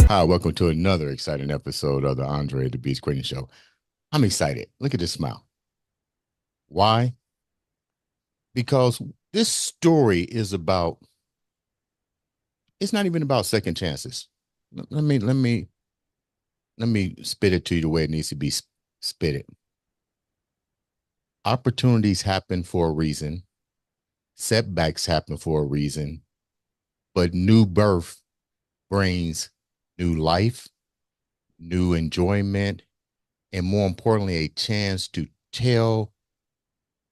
Hi, welcome to another exciting episode of the Andre The Beast Crayton Show. I'm excited. Look at this smile. Why? Because this story is about, it's not even about second chances. Let me spit it to you the way it needs to be spitted. Opportunities happen for a reason. Setbacks happen for a reason. But new birth brings new life, new enjoyment, and more importantly, a chance to tell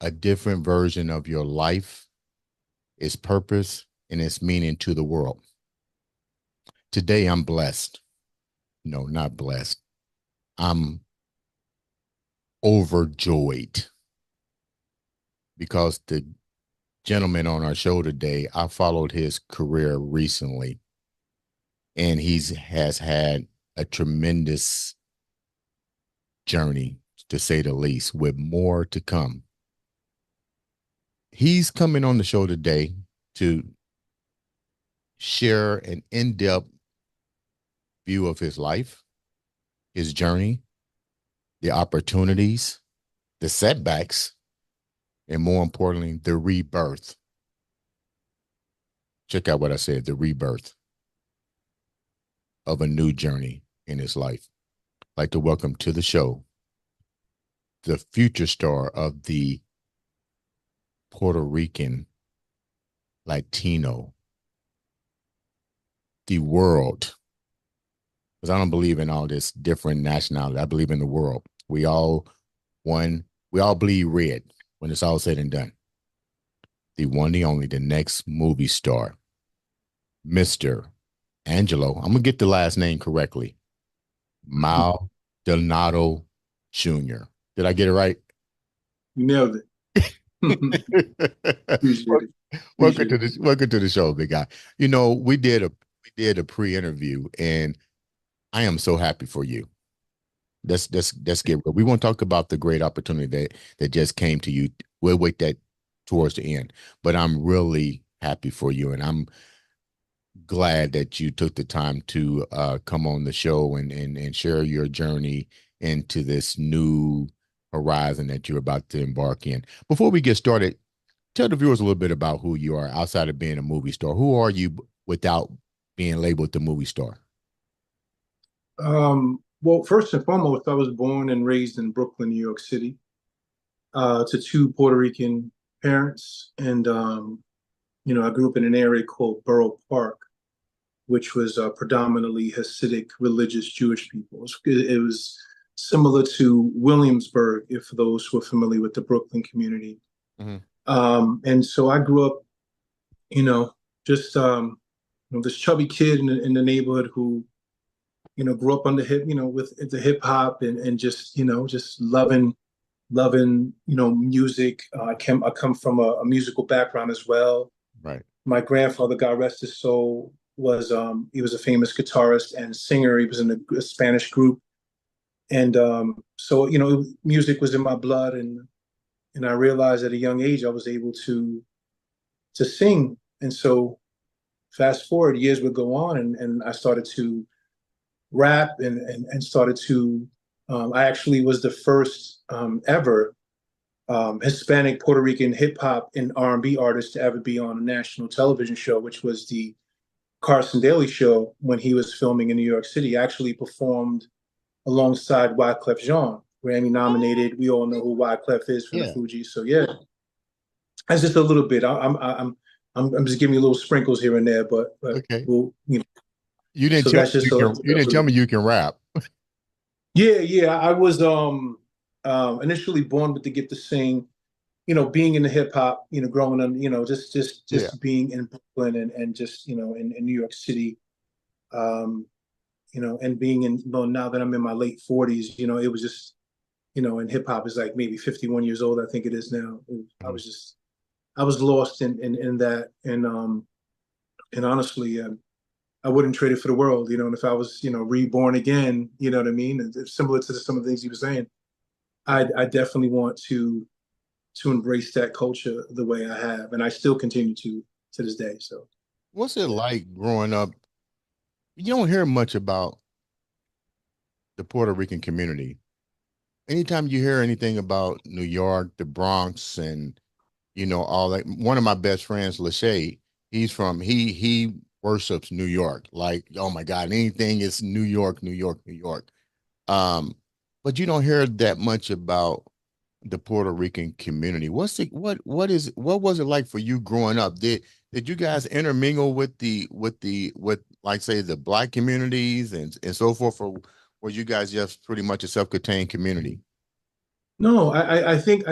a different version of your life, its purpose, and its meaning to the world. Today, I'm blessed. No, not blessed. I'm overjoyed because the gentleman on our show today, I followed his career recently, and has had a tremendous journey, to say the least, with more to come. He's coming on the show today to share an in-depth view of his life, his journey, the opportunities, the setbacks, and more importantly, the rebirth. Check out what I said, the rebirth of a new journey in his life. I'd like to welcome to the show the future star of the Puerto Rican Latino, the world. Because I don't believe in all this different nationality. I believe in the world. We all bleed red when it's all said and done. The one, the only, the next movie star, Mr. Angelo, I'm going to get the last name correctly, Maldonado Jr. Did I get it right? You nailed it. Appreciate it. Welcome to the show, big guy. You know, we did a pre-interview, and I am so happy for you. Let's get real. We won't talk about the great opportunity that just came to you. We'll wait that towards the end. But I'm really happy for you, and I'm glad that you took the time to come on the show and share your journey into this new horizon that you're about to embark in. Before we get started, tell the viewers a little bit about who you are outside of being a movie star. Who are you without being labeled the movie star? Well, first and foremost, I was born and raised in Brooklyn, New York City, to two Puerto Rican parents. And, I grew up in an area called Borough Park, which was predominantly Hasidic religious Jewish people. It was similar to Williamsburg, if those who are familiar with the Brooklyn community. Mm-hmm. And so I grew up, just this chubby kid in the neighborhood who, grew up on the with the hip hop and just loving music. I come from a musical background as well. Right. My grandfather, God rest his soul, he was a famous guitarist and singer. He was in a Spanish group. And so, music was in my blood, and I realized at a young age I was able to sing. And so, fast forward, years would go on, and I started to rap and started to. I actually was the first ever Hispanic Puerto Rican hip hop and R&B artist to ever be on a national television show, which was the Carson Daly Show when he was filming in New York City. I actually performed alongside Wyclef Jean, Grammy nominated. We all know who Wyclef is from the Fugees. So yeah, that's just a little bit. I'm just giving you little sprinkles here and there, but okay. We'll, you didn't tell me you can rap. Yeah. I was initially born with the gift to sing. Being in the hip hop, growing up, just being in Brooklyn and just in New York City. And being in, now that I'm in my late 40s, it was just, and hip hop is like maybe 51 years old, I think it is now. I was lost in that. And And honestly, I wouldn't trade it for the world, and if I was, reborn again, you know what I mean? And it's similar to some of the things you were saying. I definitely want to embrace that culture the way I have, and I still continue to this day. So, What's it yeah. like growing up? You don't hear much about the Puerto Rican community. Anytime you hear anything about New York, the Bronx, and all that. One of my best friends, Lachey, he worships New York. Like, oh my God, anything is New York, New York, New York. Um, but you don't hear that much about the Puerto Rican community. What was it like for you growing up? Did you guys intermingle with like say the black communities and so forth, or were you guys just pretty much a self-contained community? No, I think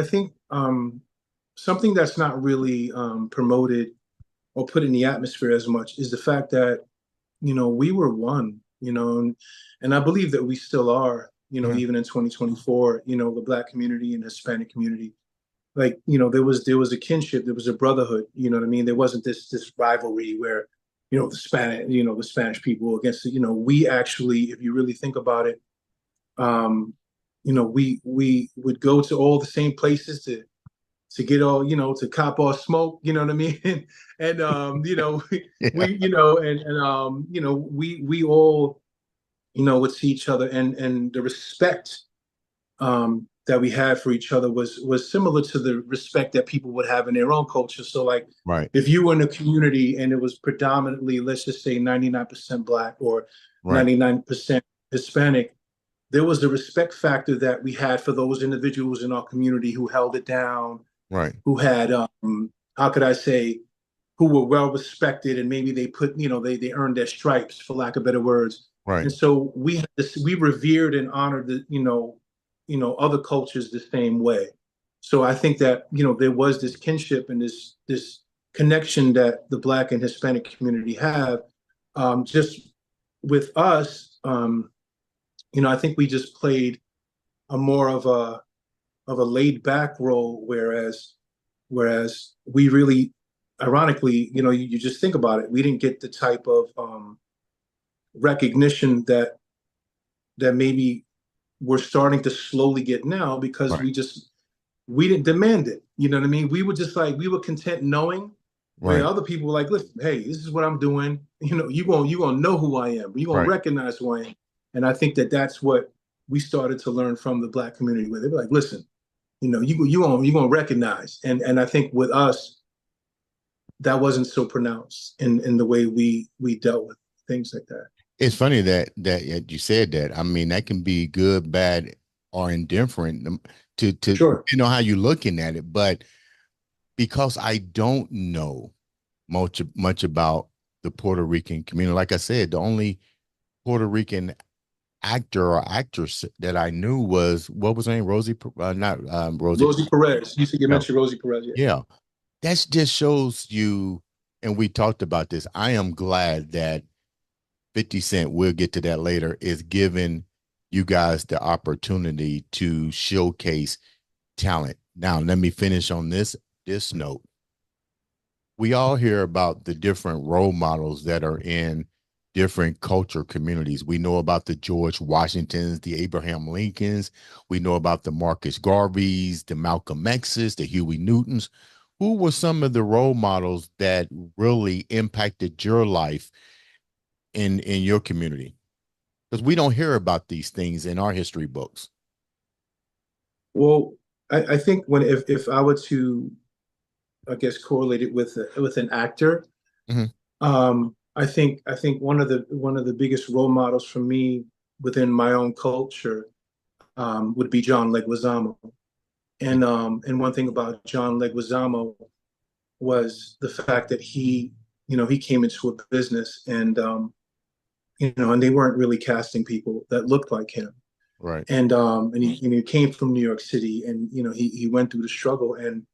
something that's not really promoted or put in the atmosphere as much is the fact that we were one, and I believe that we still are, Mhm. even in 2024, the Black community and Hispanic community. Like, there was a kinship, there was a brotherhood, you know what I mean? There wasn't this rivalry where, the Spanish people against we actually, if you really think about it, um, we would go to all the same places to get all, to cop all smoke, you know what I mean? And Yeah, we all, would see each other, and the respect that we had for each other was similar to the respect that people would have in their own culture. So like right, if you were in a community and it was predominantly, let's just say 99% black or right, 99% Hispanic, there was the respect factor that we had for those individuals in our community who held it down, right, who had how could I say, who were well respected, and maybe they put, they earned their stripes, for lack of better words. right. And so we revered and honored the, other cultures the same way. So I think that, there was this kinship and this connection that the Black and Hispanic community have. Just with us, I think we just played a more of a laid back role, whereas we really, ironically, you just think about it, we didn't get the type of recognition that maybe we're starting to slowly get now, because Right. we didn't demand it. You know what I mean? We were just like, we were content knowing, where Right. other people were like, listen, hey, this is what I'm doing. You gonna know who I am. You gonna Right. recognize who I am. And I think that that's what we started to learn from the Black community, where they were like, listen, you gonna recognize. And I think with us, that wasn't so pronounced in the way we dealt with things like that. It's funny that you said that. I mean, that can be good, bad, or indifferent to Sure. how you're looking at it. But because I don't know much about the Puerto Rican community, like I said, the only Puerto Rican actor or actress that I knew was what was her name? Rosie, not Rosie. Rosie Perez. You No, mentioned Rosie Perez, yeah. yeah, that just shows you. And we talked about this. I am glad that 50 Cent, we'll get to that later, is giving you guys the opportunity to showcase talent. Now, let me finish on this note. We all hear about the different role models that are in different culture communities. We know about the George Washingtons, the Abraham Lincolns. We know about the Marcus Garveys, the Malcolm X's, the Huey Newtons. Who were some of the role models that really impacted your life in your community? Because we don't hear about these things in our history books. Well, I think when if I were to, I guess, correlate it with an actor, Mhm. I think one of the biggest role models for me within my own culture would be John Leguizamo. And one thing about John Leguizamo was the fact that he came into a business, and they weren't really casting people that looked like him. Right, And he came from New York City, and he went through the struggle, and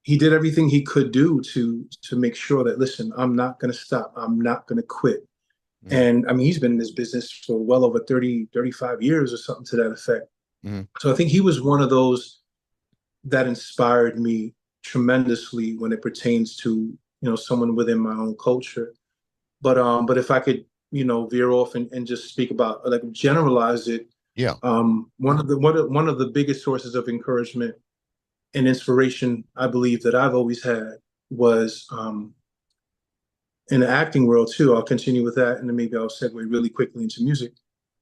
he did everything he could do to make sure that, listen, I'm not going to stop, I'm not going to quit. mhm, And I mean, he's been in this business for well over 30, 35 years or something to that effect. mhm. So I think he was one of those that inspired me tremendously when it pertains to someone within my own culture. But if I could, veer off and just speak about, like, generalize it, Yeah. one of the biggest sources of encouragement and inspiration I believe that I've always had was in the acting world too. I'll continue with that, and then maybe I'll segue really quickly into music.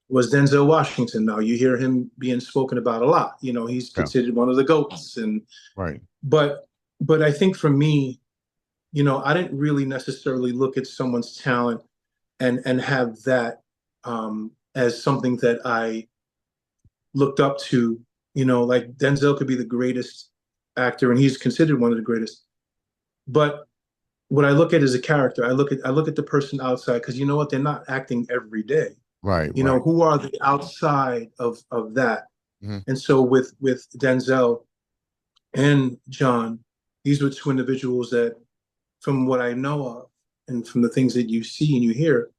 Was Denzel Washington. Now you hear him being spoken about a lot. He's Yeah. considered one of the GOATs, and Right. but I think for me, I didn't really necessarily look at someone's talent and have that as something that I looked up to. Like Denzel could be the greatest actor, and he's considered one of the greatest. But what I look at is a character. I look at the person outside, because you know what? They're not acting every day. Right. Right. Who are the outside of that? Mm-hmm. And so with Denzel and John, these were two individuals that, from what I know of, and from the things that you see and you hear,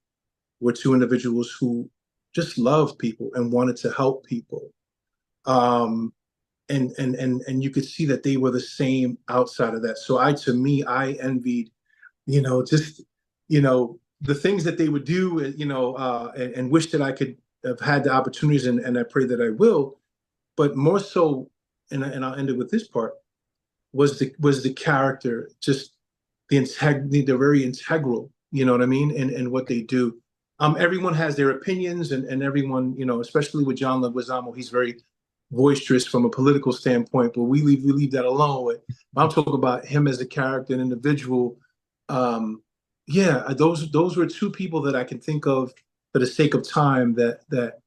were two individuals who just loved people and wanted to help people. And you could see that they were the same outside of that. So to me, I envied, just, the things that they would do, and wish that I could have had the opportunities, and I pray that I will. But more so, and I'll end it with this part, was the character, just the integrity. They're very integral, you know what I mean, and what they do. Everyone has their opinions, and everyone, especially with John Leguizamo, he's very boisterous from a political standpoint, but we leave that alone. I'm talking about him as a character, an individual. Yeah, those were two people that I can think of for the sake of time that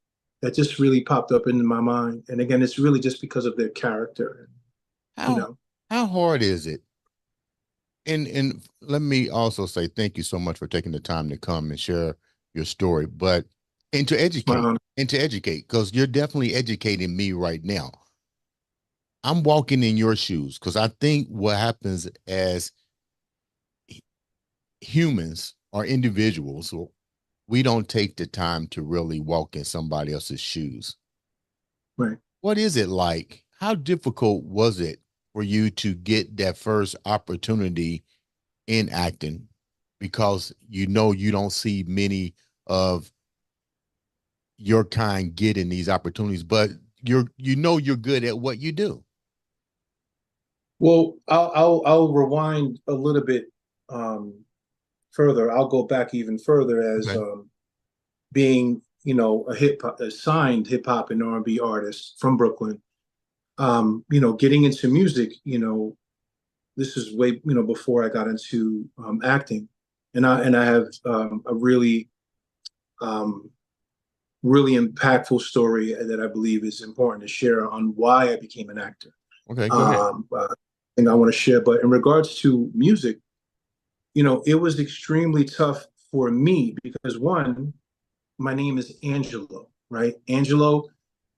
just really popped up into my mind. And again, it's really just because of their character. You How know, how hard is it? And let me also say thank you so much for taking the time to come and share your story, but and to educate because you're definitely educating me right now. I'm walking in your shoes because I think what happens as humans or individuals, we don't take the time to really walk in somebody else's shoes. right. What is it like? How difficult was it for you to get that first opportunity in acting? Because you don't see many of your kind getting these opportunities, but you're good at what you do. Well, I'll rewind a little bit further. I'll go back even further as Okay. being, a signed hip hop and R&B artist from Brooklyn. Getting into music, this is way, before I got into acting, and I have a um, really impactful story that I believe is important to share on why I became an actor. Okay, go ahead. Thing I want to share. But in regards to music, it was extremely tough for me because, one, my name is Angelo, right? Angelo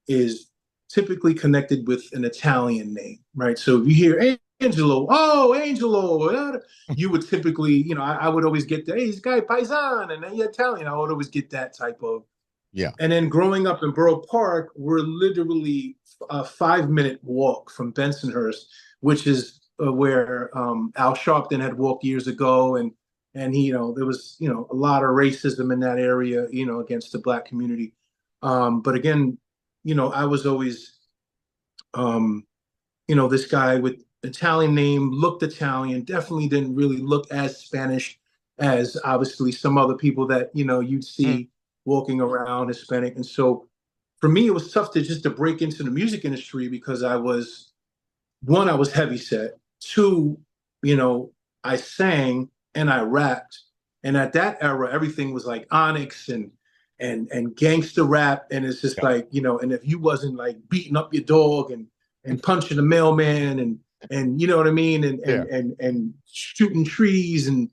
is typically connected with an Italian name, right? So if you hear Angelo, oh, Angelo, you would typically, I would always get the, hey, this guy Paisan, and then you're Italian. I would always get that type of. Yeah. And then growing up in Borough Park, we're literally a 5-minute walk from Bensonhurst, which is where Al Sharpton had walked years ago, and he, there was, a lot of racism in that area, against the Black community. But again, I was always, this guy with Italian name, looked Italian, definitely didn't really look as Spanish as obviously some other people that, you'd see walking around Hispanic. And so for me, it was tough to break into the music industry because I was, one, I was heavy set. Two, I sang and I rapped. And at that era, everything was like Onyx and gangster rap. And it's just Yeah. like, and if you wasn't like beating up your dog and punching the mailman and you know what I mean? Yeah. And shooting trees and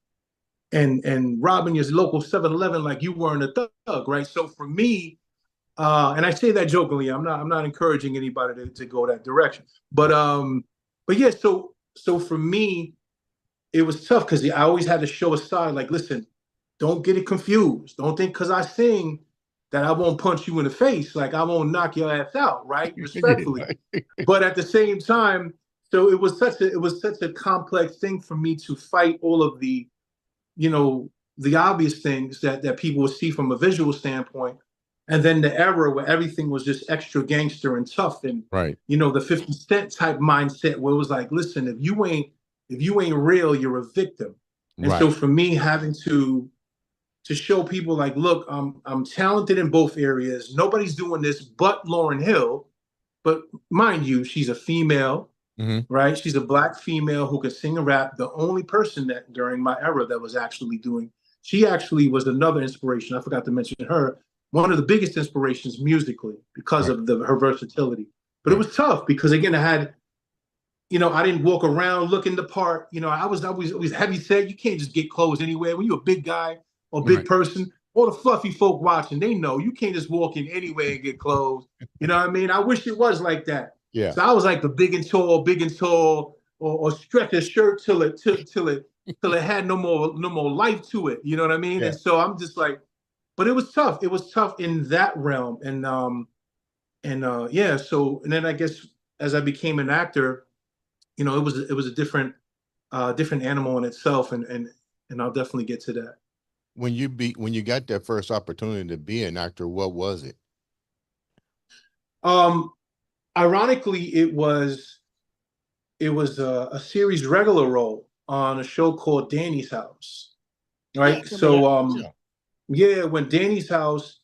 robbing your local 7-Eleven like you weren't a thug, right? So for me, and I say that jokingly, I'm not encouraging anybody to go that direction. But yeah, so for me, it was tough because I always had to show a side, like, listen, don't get it confused. Don't think because I sing that I won't punch you in the face, like I won't knock your ass out, right? Respectfully. Yeah. But at the same time, So it was such a complex thing for me to fight all of the, you know, the obvious things that people would see from a visual standpoint, and then the era where everything was just extra gangster and tough, and Right. the 50 Cent type mindset where it was like, listen, if you ain't real, you're a victim. And so Right. for me, having to show people like, look, I'm talented in both areas. Nobody's doing this but Lauryn Hill. But mind you, she's a female, Hmm. right? She's a black female who could sing and rap. The only person that during my era that was actually doing, she actually was another inspiration. I forgot to mention her. One of the biggest inspirations musically because Right. of her versatility. But it Right. was tough because again, I didn't walk around looking the part. I was always heavy set. You can't just get clothes anywhere. When you're a big guy or big Right. person, all the fluffy folk watching, they know you can't just walk in anywhere and get clothes. You know what I mean? I wish it was like that. Yeah. So I was like the big and tall, or stretch a shirt till it had no more life to it. You know what I mean? Yeah. And so I'm just like, but it was tough. It was tough in that realm. And yeah. So and then I guess as I became an actor, it was a different animal in itself, and I'll definitely get to that. When you got that first opportunity to be an actor, what was it? Um, Ironically, it was a series regular role on a show called Danny's House, Yeah, I right? remember that. So Yeah. yeah, when Danny's House,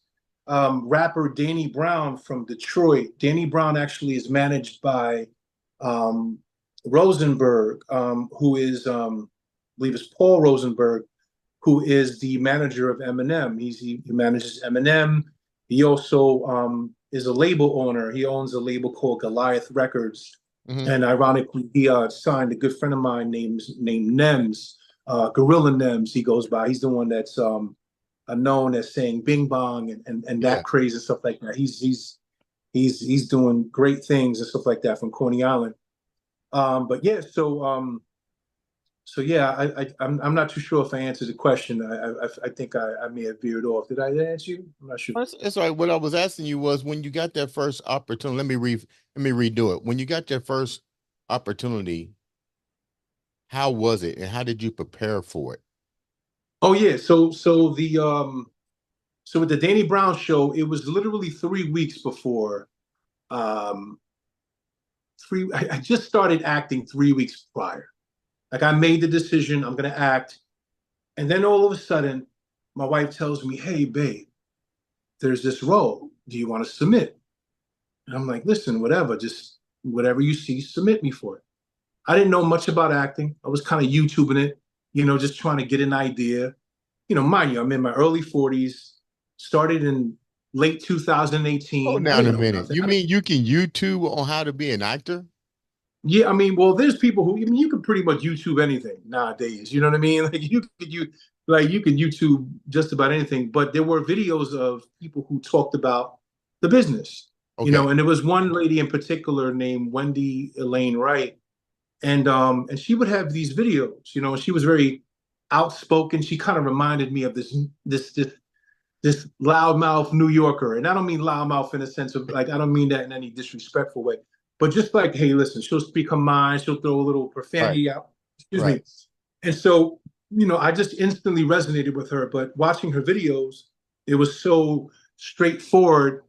rapper Danny Brown from Detroit. Danny Brown actually is managed by um, Rosenberg, who is, I believe it's Paul Rosenberg, who is the manager of Eminem. He manages Eminem. He also is a label owner. He owns a label called Goliath Records. Hmm. And ironically, he signed a good friend of mine named Nems, Gorilla Nems. He goes by. He's the one that's known as saying "Bing Bong" and Yeah. that craze and stuff like that. He's doing great things and stuff like that from Coney Island. But yeah, so yeah, I'm not too sure if I answered the question. I think I may have veered off. Did I answer you? I'm not sure. That's right. What I was asking you was when you got that first opportunity. Let me redo it. When you got that first opportunity, how was it, and how did you prepare for it? Oh yeah, so with the Danny Brown show, it was literally 3 weeks before. Um, I just started acting 3 weeks prior. Like I made the decision, I'm gonna act, and then all of a sudden, my wife tells me, "Hey, babe, there's this role. Do you want to submit?" And I'm like, "Listen, whatever, just whatever you see, submit me for it." I didn't know much about acting. I was kind of YouTubing it, just trying to get an idea. Mind you, I'm in my early 40s, started in late Hold 2018. I down didn't a know minute. nothing. You mean you can YouTube on how to be an actor? Yeah, I mean, well, there's people who, I mean, you can pretty much YouTube anything nowadays. You know what I mean? You can YouTube just about anything. But there were videos of people who talked about the business, Okay. and there was one lady in particular named Wendy Elaine Wright, and she would have these videos. She was very outspoken. She kind of reminded me of this loudmouth New Yorker. And I don't mean loudmouth in a sense of like, I don't mean that in any disrespectful way, but just like, hey, listen, she'll speak her mind, she'll throw a little Right. profanity out, excuse Right. me. And so, I just instantly resonated with her. But watching her videos, it was so straightforward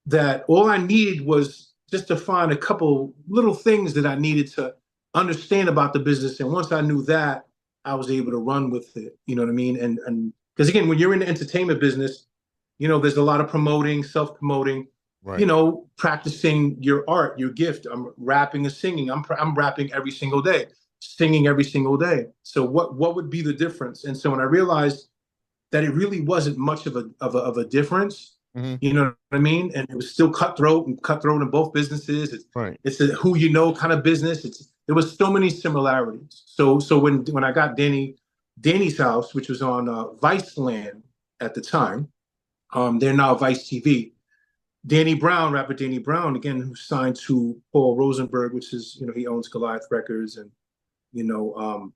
that all I needed was just to find a couple little things that I needed to understand about the business. And once I knew that, I was able to run with it. You know what I mean? And because again, when you're in the entertainment business, there's a lot of promoting, self-promoting, Right. practicing your art, your gift. I'm rapping and singing. I'm rapping every single day, singing every single day. So what would be the difference? And so when I realized that it really wasn't much of a difference. Hmm. You know what I mean? And it was still cutthroat in both businesses. Right. It's a who kind of business. There was so many similarities. So when I got Danny's House, which was on Vice Land at the time, they're now Vice TV. Rapper Danny Brown, again, who signed to Paul Rosenberg, which is he owns Goliath Records, and you know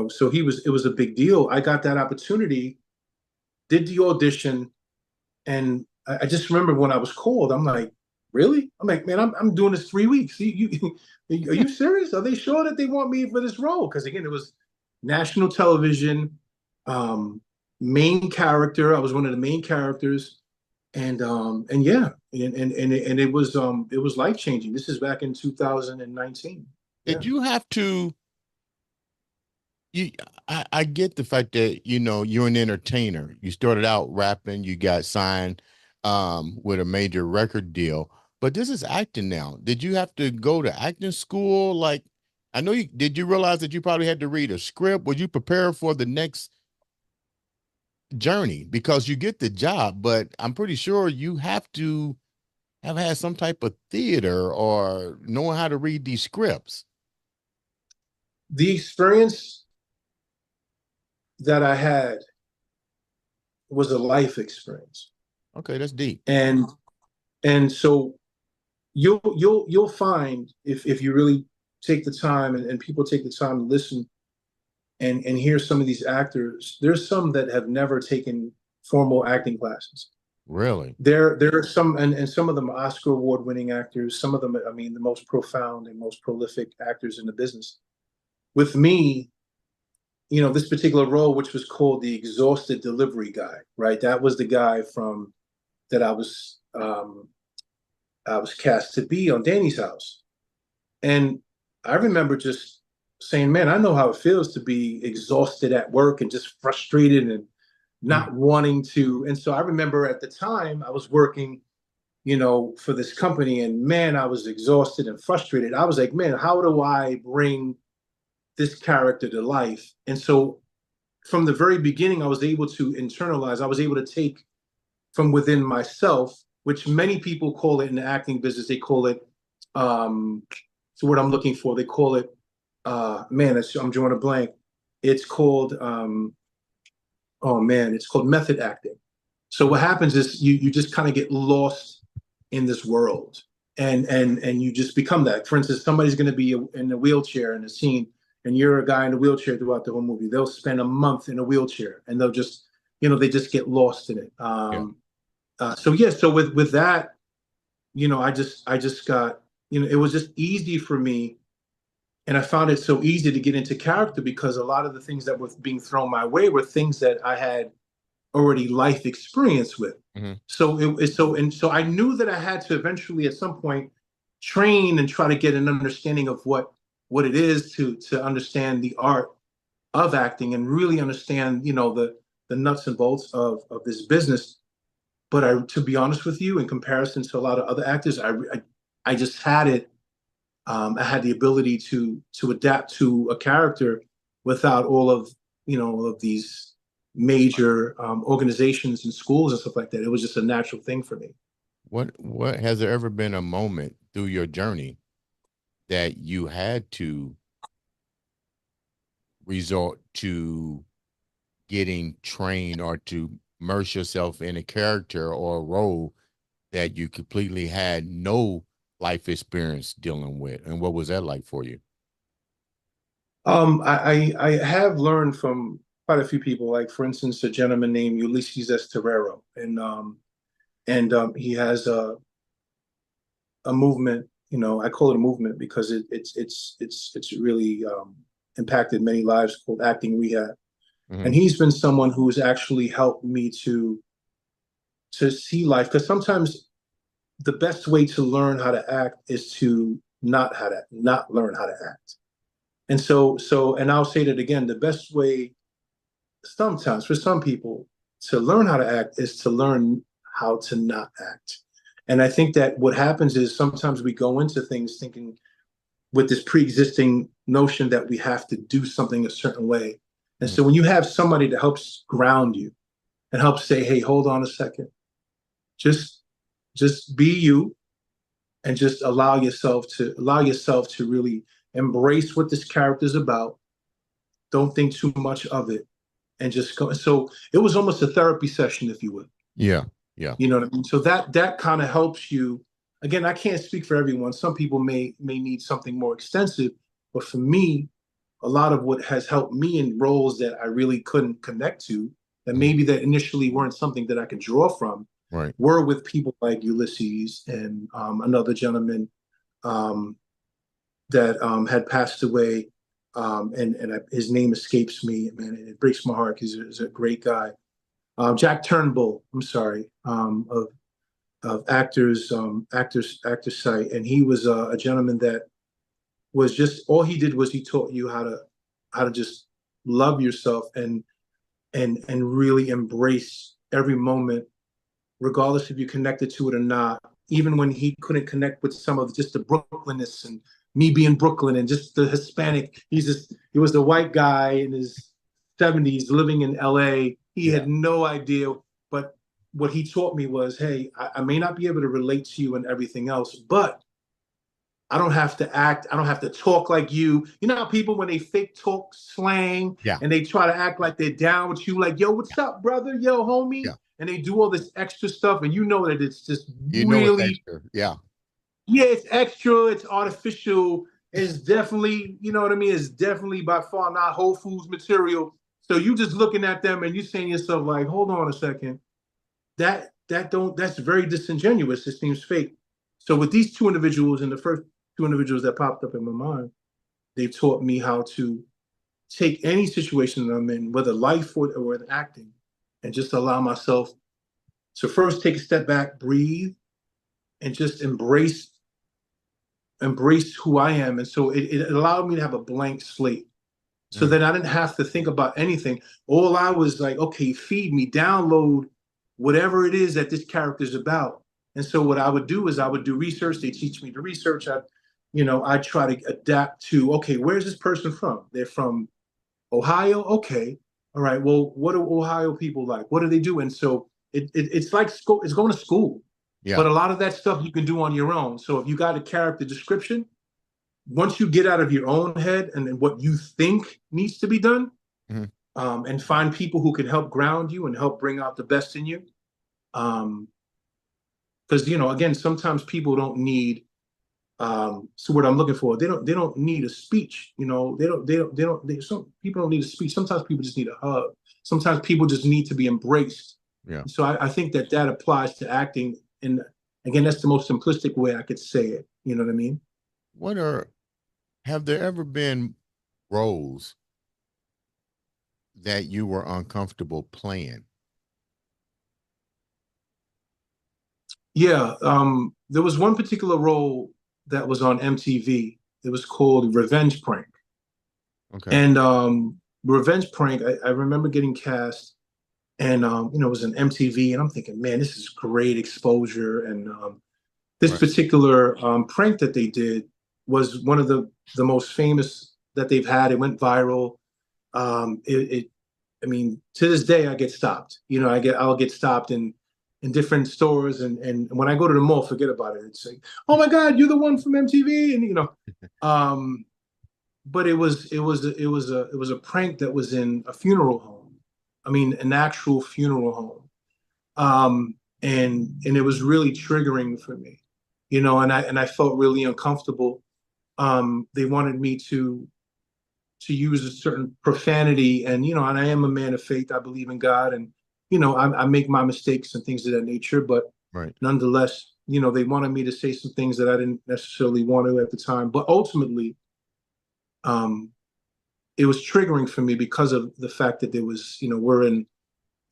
so it was a big deal. I got that opportunity, did the audition, and I just remember when I was called, I'm like, really? I'm like, man, I'm doing this 3 weeks. Are you serious? Are they sure that they want me for this role? Because again, it was national television, um, main character. I was one of the main characters, and yeah, and it was life changing. This is back in 2019. Yeah. Did you have to? You, I get the fact that you're an entertainer. You started out rapping, you got signed with a major record deal, but this is acting now. Did you have to go to acting school? Like, I know you did. You realize that you probably had to read a script? Were you prepared for the next journey because you get the job? But I'm pretty sure you have to have had some type of theater or knowing how to read these scripts. The experience that I had was a life experience. Okay, that's deep. And so you'll find if you really take the time and people take the time to listen and hear some of these actors, there's some that have never taken formal acting classes. Really? There are some, and some of them are Oscar award winning actors. Some of them, I mean, the most profound and most prolific actors in the business. With me, this particular role, which was called the exhausted delivery guy, right? That was the guy from that I was cast to be on Danny's House. And I remember just saying, man, I know how it feels to be exhausted at work and just frustrated and not wanting to. And so I remember at the time I was working, for this company, and man, I was exhausted and frustrated. I was like, man, how do I bring this character to life? And so from the very beginning, I was able to internalize, I was able to take from within myself, which many people call it in the acting business. They call it, it's the word I'm looking for. They call it, I'm drawing a blank. It's called, it's called method acting. So what happens is you just kind of get lost in this world, and you just become that. For instance, somebody's going to be in a wheelchair in a scene, and you're a guy in a wheelchair throughout the whole movie. They'll spend a month in a wheelchair, and they'll just, they just get lost in it. So with that, I just got, it was just easy for me. And I found it so easy to get into character because a lot of the things that were being thrown my way were things that I had already life experience with. Mm-hmm. So I knew that I had to eventually at some point train and try to get an understanding of what it is to understand the art of acting and really understand, the nuts and bolts of this business. But to be honest with you, in comparison to a lot of other actors, I just had it. I had the ability to adapt to a character without all of of these major organizations and schools and stuff like that. It was just a natural thing for me. What has there ever been a moment through your journey that you had to resort to getting trained or to immerse yourself in a character or a role that you completely had no life experience dealing with? And what was that like for you? I have learned from quite a few people, like for instance, a gentleman named Ulysses S. Terrero, and he has a movement. I call it a movement because it's really impacted many lives, called Acting Rehab. Mm-hmm. And he's been someone who's actually helped me to see life, because sometimes the best way to learn how to act is to not learn how to act. And and I'll say that again, the best way sometimes for some people to learn how to act is to learn how to not act. And I think that what happens is sometimes we go into things thinking with this pre-existing notion that we have to do something a certain way. And so when you have somebody that helps ground you and helps say, hey, hold on a second, just be you, and just allow yourself to really embrace what this character is about. Don't think too much of it, and just go. So it was almost a therapy session, if you would. Yeah. Yeah. You know what I mean? So that kind of helps you. Again, I can't speak for everyone. Some people may need something more extensive, but for me, a lot of what has helped me in roles that I really couldn't connect to, that maybe that initially weren't something that I could draw from, Right. were with people like Ulysses and another gentleman um, that had passed away, his name escapes me, man, and it breaks my heart because he's a great guy. Jack Turnbull, I'm sorry, of actors site, and he was a gentleman that was just, all he did was he taught you how to just love yourself and really embrace every moment, regardless if you connected to it or not. Even when he couldn't connect with some of just the Brooklynness and me being Brooklyn and just the Hispanic, he was the white guy in his 70s living in LA. He Yeah. had no idea, but what he taught me was, hey, I may not be able to relate to you and everything else, but I don't have to act. I don't have to talk like you. You know how people, when they fake talk slang Yeah. and they try to act like they're down with you, like, yo, what's up, brother? Yo, homie. Yeah. And they do all this extra stuff. And you know that it's just You know it's really, extra. Yeah. yeah, it's extra. It's artificial. It's definitely, you know what I mean? It's definitely by far not Whole Foods material. So you just looking at them and you saying to yourself, like, hold on a second. That's very disingenuous. It seems fake. So with these two individuals, and the first two individuals that popped up in my mind, they taught me how to take any situation that I'm in, whether life or in acting, and just allow myself to first take a step back, breathe, and just embrace who I am. And so it allowed me to have a blank slate. So then I didn't have to think about anything. All I was like, okay, feed me, download whatever it is that this character is about. And so what I would do is I would do research. They teach me to research. I try to adapt to, okay, where's this person from? They're from Ohio. Okay. All right. Well, what are Ohio people like? What do they do? And so it's like school, it's going to school. Yeah. But a lot of that stuff you can do on your own. So if you got a character description, once you get out of your own head and what you think needs to be done, and find people who can help ground you and help bring out the best in you. Because again, sometimes people don't need. So what I'm looking for, they don't need a speech. Some people don't need a speech. Sometimes people just need a hug. Sometimes people just need to be embraced. Yeah. So I think that applies to acting. And again, that's the most simplistic way I could say it. You know what I mean? Have there ever been roles that you were uncomfortable playing? Yeah. There was one particular role that was on MTV. It was called Revenge Prank. Okay. And Revenge Prank, I remember getting cast, and it was an MTV, and I'm thinking, man, this is great exposure. And this Right. particular prank that they did was one of the most famous that they've had. It went viral. I mean, to this day, I get stopped. I'll get stopped in different stores, and when I go to the mall, forget about it. It's like, oh my God, you're the one from MTV, and but it was a prank that was in a funeral home. I mean, an actual funeral home, and it was really triggering for me, and I felt really uncomfortable. They wanted me to use a certain profanity, and I am a man of faith. I believe in God, and I make my mistakes and things of that nature, but Right. nonetheless, they wanted me to say some things that I didn't necessarily want to at the time. But ultimately, it was triggering for me because of the fact that there was, we're in,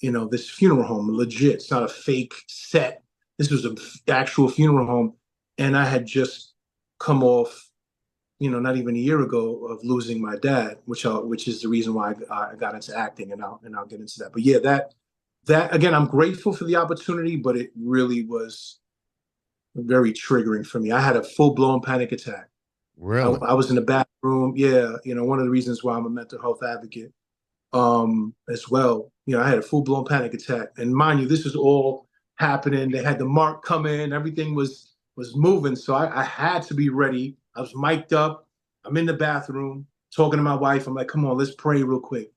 this funeral home, legit. It's not a fake set. This was an actual funeral home, and I had just come off, not even a year ago, of losing my dad, which is the reason why I got into acting, and I'll get into that. But yeah, that again, I'm grateful for the opportunity, but it really was very triggering for me. I had a full-blown panic attack. Really? I was in the bathroom. Yeah, one of the reasons why I'm a mental health advocate, as well. I had a full-blown panic attack, and mind you, this was all happening. They had the mark come in. Everything was moving, so I had to be ready. I was mic'd up. I'm in the bathroom talking to my wife. I'm like, come on, let's pray real quick.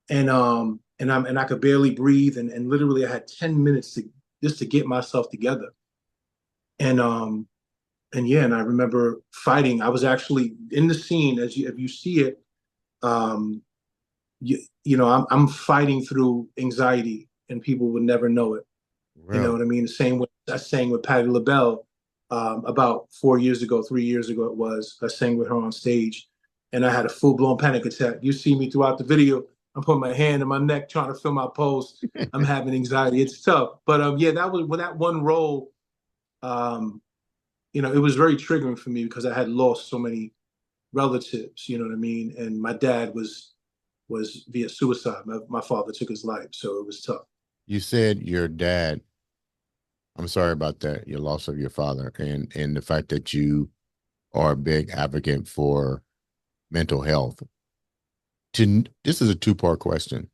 And I could barely breathe, and literally I had 10 minutes to get myself together. And yeah, and I remember fighting. I was actually in the scene, if you see it. I'm fighting through anxiety, and people would never know it. You know Really? what I mean? The same way I sang with Patti LaBelle about 4 years ago, 3 years ago it was. I sang with her on stage, and I had a full blown panic attack. You see me throughout the video. I'm putting my hand in my neck trying to feel my pulse. I'm having anxiety. It's tough, but yeah, that was when that one role. Um, it was very triggering for me because I had lost so many relatives. You know what I mean? And my dad was via suicide. My father took his life, so it was tough. You said your dad, I'm sorry about that, your loss of your father, and the fact that you are a big advocate for mental health. This is a two-part question.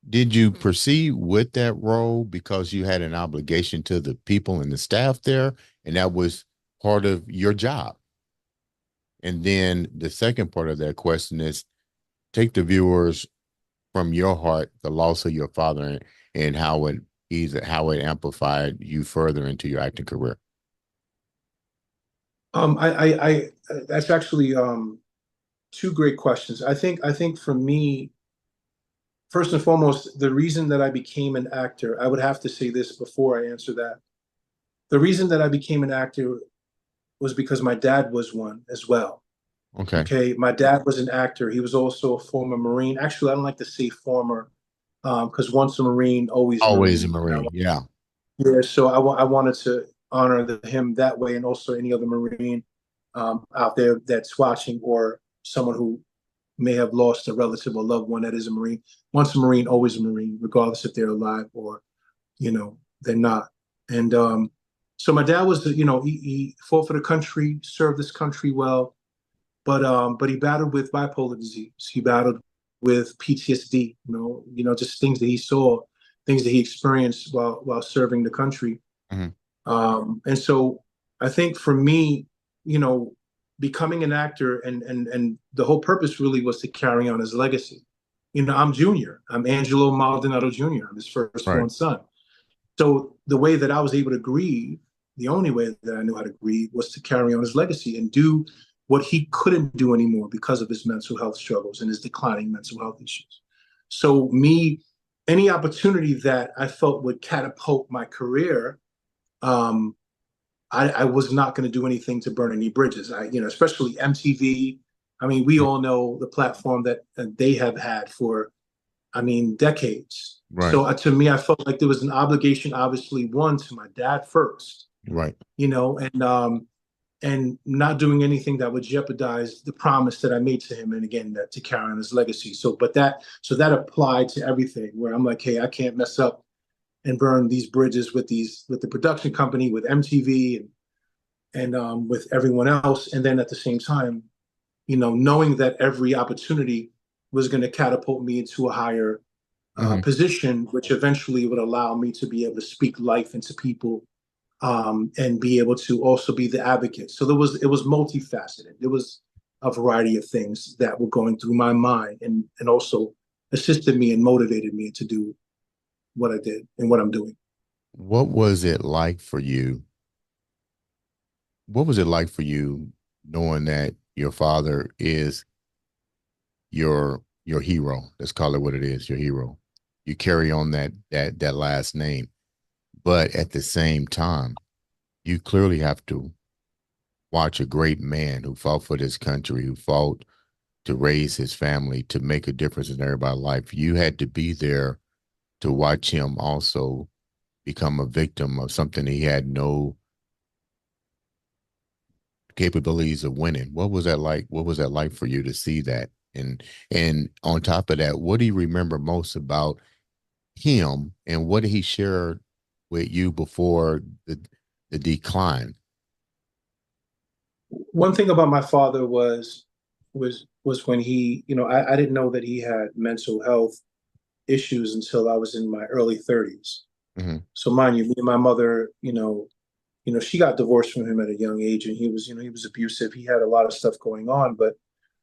Did you proceed with that role because you had an obligation to the people and the staff there, and that was part of your job? And then the second part of that question is take the viewers from your heart, the loss of your father, and how it amplified you further into your acting career. That's actually two great questions. I think for me, first and foremost, the reason that I became an actor, I would have to say this before I answer that. The reason that I became an actor was because my dad was one as well. Okay. Okay, my dad was an actor. He was also a former Marine. Actually, I don't like to say former, because once a Marine, always a Always a Marine. And Marine. Yeah. yeah, so I wanted to honor him that way, and also any other Marine out there that's watching, or someone who may have lost a relative or loved one that is a Marine. Once a Marine, always a Marine, regardless if they're alive or they're not. And so my dad was, he fought for the country, served this country well, but he battled with bipolar disease. He battled with PTSD. Just things that he saw, things that he experienced while serving the country. Mhm. And so I think for me, becoming an actor and the whole purpose really was to carry on his legacy. I'm Junior. I'm Angelo Maldonado Jr. I'm his Right. firstborn son. So the way that I was able to grieve, the only way that I knew how to grieve was to carry on his legacy and do what he couldn't do anymore because of his mental health struggles and his declining mental health issues. So any opportunity that I felt would catapult my career, um, I was not going to do anything to burn any bridges. Especially MTV. I mean, we all know the platform that they have had for, decades. Right. So to me, I felt like there was an obligation, obviously, one to my dad first, Right. and not doing anything that would jeopardize the promise that I made to him, and again, that to carry on his legacy. So that applied to everything. Where I'm like, hey, I can't mess up and burn these bridges with the production company, with MTV, and with everyone else. And then at the same time, knowing that every opportunity was going to catapult me into a higher Mhm. position, which eventually would allow me to be able to speak life into people, and be able to also be the advocate. So it was multifaceted. There was a variety of things that were going through my mind, and also assisted me and motivated me to do what I did and what I'm doing. What was it like for you? What was it like for you knowing that your father is your hero? Let's call it what it is, your hero. You carry on that last name, but at the same time, you clearly have to watch a great man who fought for this country, who fought to raise his family, to make a difference in everybody's life. You had to be there to watch him also become a victim of something he had no capabilities of winning. What was that like? What was that like for you to see that? And on top of that, what do you remember most about him, and what did he share with you before the decline? One thing about my father was when I didn't know that he had mental health issues until I was in my early 30s. Mm-hmm. So mind you, me and my mother, she got divorced from him at a young age, and he was abusive. He had a lot of stuff going on, but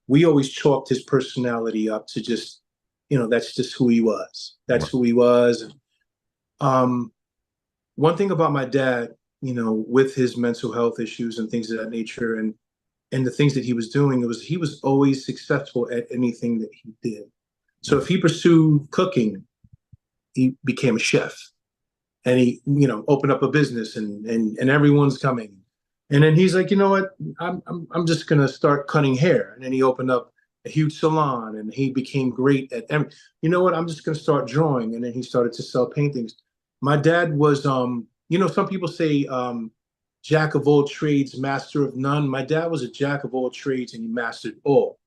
we always chalked his personality up to just, that's just who he was. That's Right. who he was. Um, One thing about my dad, with his mental health issues and things of that nature, and the things that he was doing, he was always successful at anything that he did. So if he pursued cooking, he became a chef, and he, opened up a business, and everyone's coming. And then he's like, you know what? I'm just gonna start cutting hair. And then he opened up a huge salon, and he became great at you know what? I'm just gonna start drawing. And then he started to sell paintings. My dad was, some people say, jack of all trades, master of none. My dad was a jack of all trades, and he mastered all.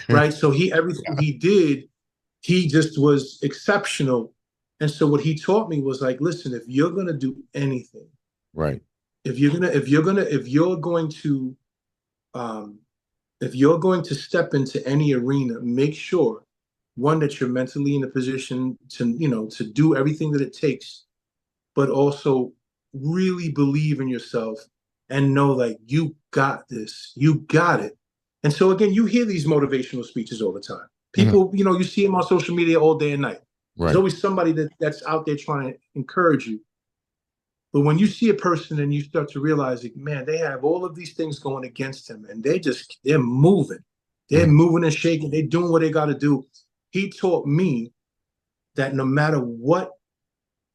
Right. So everything he did, he just was exceptional. And so what he taught me was like, listen, if you're gonna do anything, Right. um, if you're going to step into any arena, make sure, one, that you're mentally in a position to do everything that it takes, but also really believe in yourself and know, like, you got this, you got it. And so again, you hear these motivational speeches all the time. Mhm. People, you see them on social media all day and night. There's Right. always somebody that's out there trying to encourage you. But when you see a person and you start to realize, like, man, they have all of these things going against them, and they're moving. They're Mhm. moving and shaking. They're doing what they got to do. He taught me that no matter what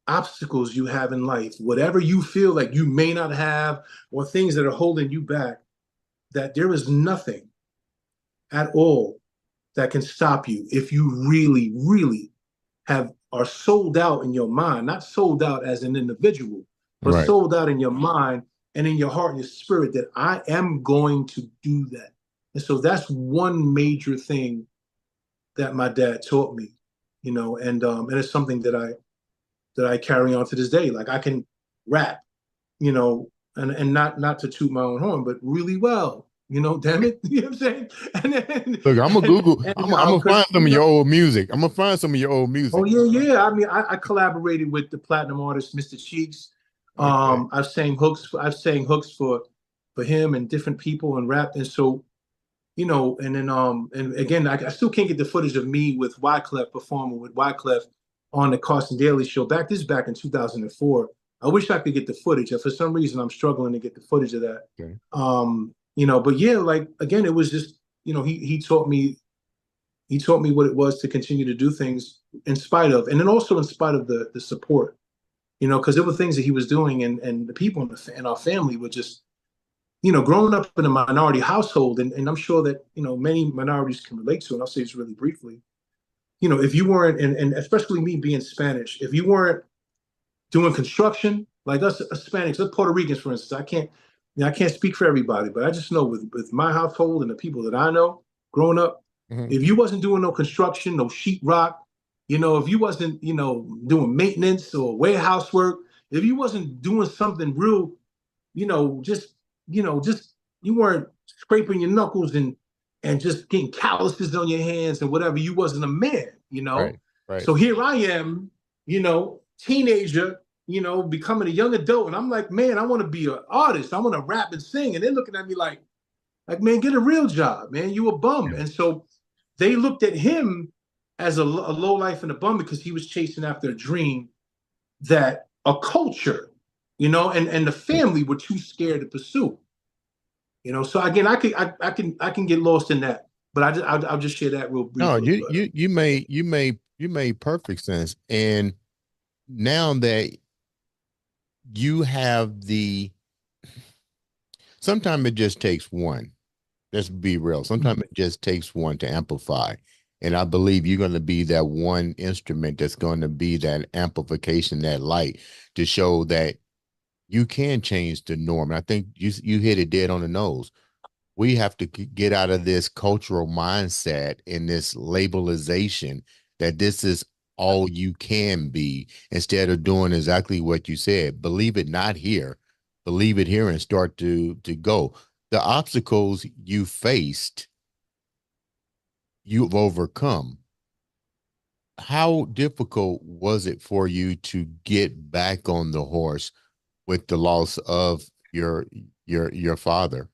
obstacles you have in life, whatever you feel like you may not have, or things that are holding you back, that there is nothing at all that can stop you if you really, really are sold out in your mind, not sold out as an individual, but Right. sold out in your mind and in your heart and your spirit, that I am going to do that. And so that's one major thing that my dad taught me, and it's something that I carry on to this day. Like, I can rap, and not to toot my own horn, but really well. Damn it, you know what I'm saying? And then, Look, I'm gonna Google. and I'm gonna find because some of your old music. I'm gonna find some of your old oh music. yeah, yeah. I mean, I collaborated with the platinum artist Mr. Cheeks. Okay. I've sang hooks for him and different people and rap. And so, and then and again, I still can't get the footage of me with Wyclef, performing with Wyclef on the Carson Daly show. Back in 2004. I wish I could get the footage. For some reason, I'm struggling to get the footage of that. Okay. But yeah, like, again, it was just, he taught me what it was to continue to do things in spite of, and then also in spite of the support, because there were things that he was doing, and the people in our family were just, growing up in a minority household, and I'm sure that, many minorities can relate to, and I'll say this really briefly. If you weren't, and especially me being Spanish, if you weren't doing construction, like us Hispanics, us Puerto Ricans, for instance, I can't speak for everybody, but I just know with my household and the people that I know growing up, Mhm. if you wasn't doing no construction, no sheetrock, if you wasn't, doing maintenance or warehouse work, if you wasn't doing something real, just, just you weren't scraping your knuckles and just getting calluses on your hands and whatever, you wasn't a man. Right. Right. So here I am, teenager, becoming a young adult, and I'm like, man, I want to be an artist. I want to rap and sing, and they're looking at me like, man, get a real job, man. You a bum. Yeah. And so they looked at him as a low life and a bum, because he was chasing after a dream that a culture, and the family were too scared to pursue. So again, I can get lost in that, but I'll just share that real No, briefly. you But you you made perfect sense. And now that you have sometimes it just takes one. Let's be real. Sometimes it just takes one to amplify. And I believe you're going to be that one instrument that's going to be that amplification, that light to show that you can change the norm. And I think you hit it dead on the nose. We have to get out of this cultural mindset and this labelization that this is all you can be, instead of doing exactly what you said. Believe it not here, believe it here, and start to go. The obstacles you faced, you've overcome. How difficult was it for you to get back on the horse with the loss of your father?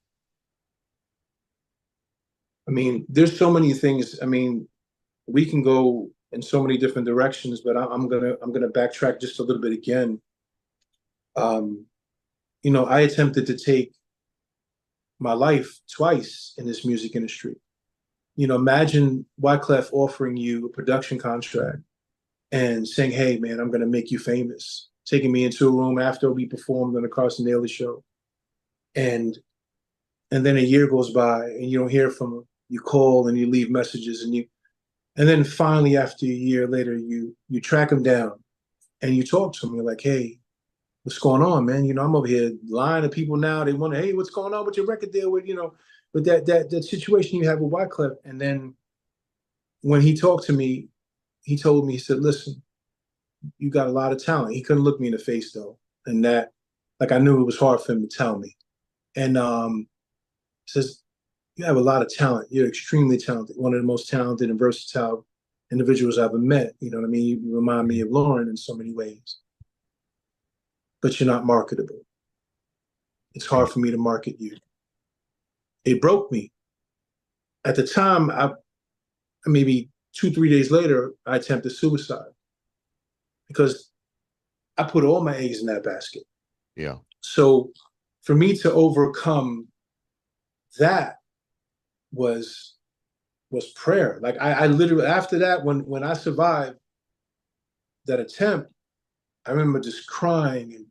I mean, there's so many things. I mean, we can go in so many different directions, but I'm gonna backtrack just a little bit again. Um, I attempted to take my life twice in this music industry. Imagine Wyclef offering you a production contract, and saying, "Hey, man, I'm going to make you famous." Taking me into a room after we performed on the Carson Daly show. And then a year goes by and you don't hear from him. You call and you leave messages and then finally after a year later, you track him down and you talk to him. You're like, "Hey, what's going on, man? I'm over here lying to people now. They wonder, hey, what's going on with your record deal with that situation you had with Wyclef." And then when he talked to me, he told me, he said, "Listen, you got a lot of talent." He couldn't look me in the face though. And that, like, I knew it was hard for him to tell me. And says, "You have a lot of talent. You're extremely talented. One of the most talented and versatile individuals I've ever met. You know what I mean? You remind me of Lauren in so many ways. But you're not marketable. It's hard for me to market you." It broke me. At the time, maybe 2, 3 days later, I attempted suicide because I put all my eggs in that basket. Yeah. So for me to overcome that was prayer. Like I literally, after that, when I survived that attempt, I remember just crying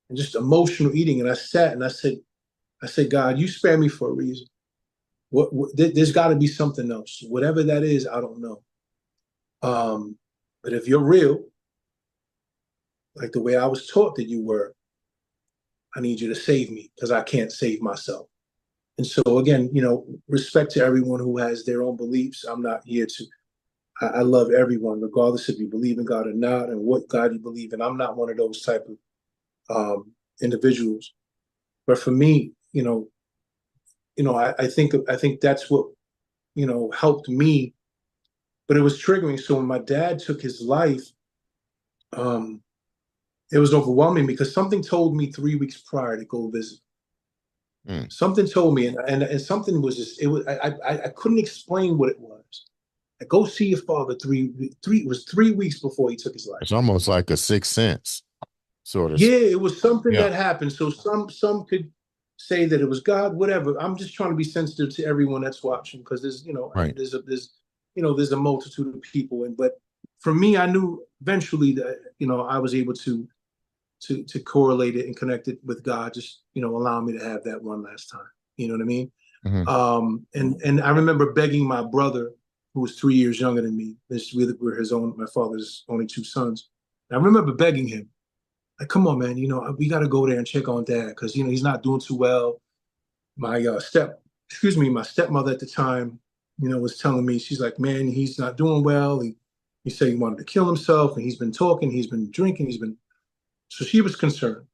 and just emotional eating. And I sat and I said, "God, you spare me for a reason. There's got to be something else. Whatever that is, I don't know. But if you're real, like the way I was taught that you were, I need you to save me because I can't save myself." And so again, respect to everyone who has their own beliefs. I'm not here to. I love everyone, regardless if you believe in God or not, and what God you believe in. I'm not one of those type of individuals. But for me, I think that's what helped me. But it was triggering. So when my dad took his life, it was overwhelming because something told me 3 weeks prior to go visit. Something told me, and something was just, I couldn't explain what it was. I go see your father it was 3 weeks before he took his life. It's almost like a sixth sense, sort of. Yeah, it was something Yeah. that happened. So some could say that it was God, whatever. I'm just trying to be sensitive to everyone that's watching because there's Right. there's a multitude of people, but for me, I knew eventually that I was able to correlate it and connect it with God, just allow me to have that one last time. You know what I mean? Mm-hmm. And I remember begging my brother, who was 3 years younger than me. We're my father's only two sons. And I remember begging him, like, "Come on, man, we got to go there and check on Dad because he's not doing too well." My my stepmother at the time, was telling me, she's like, "Man, he's not doing well. He said he wanted to kill himself, and he's been talking, he's been drinking, So she was concerned.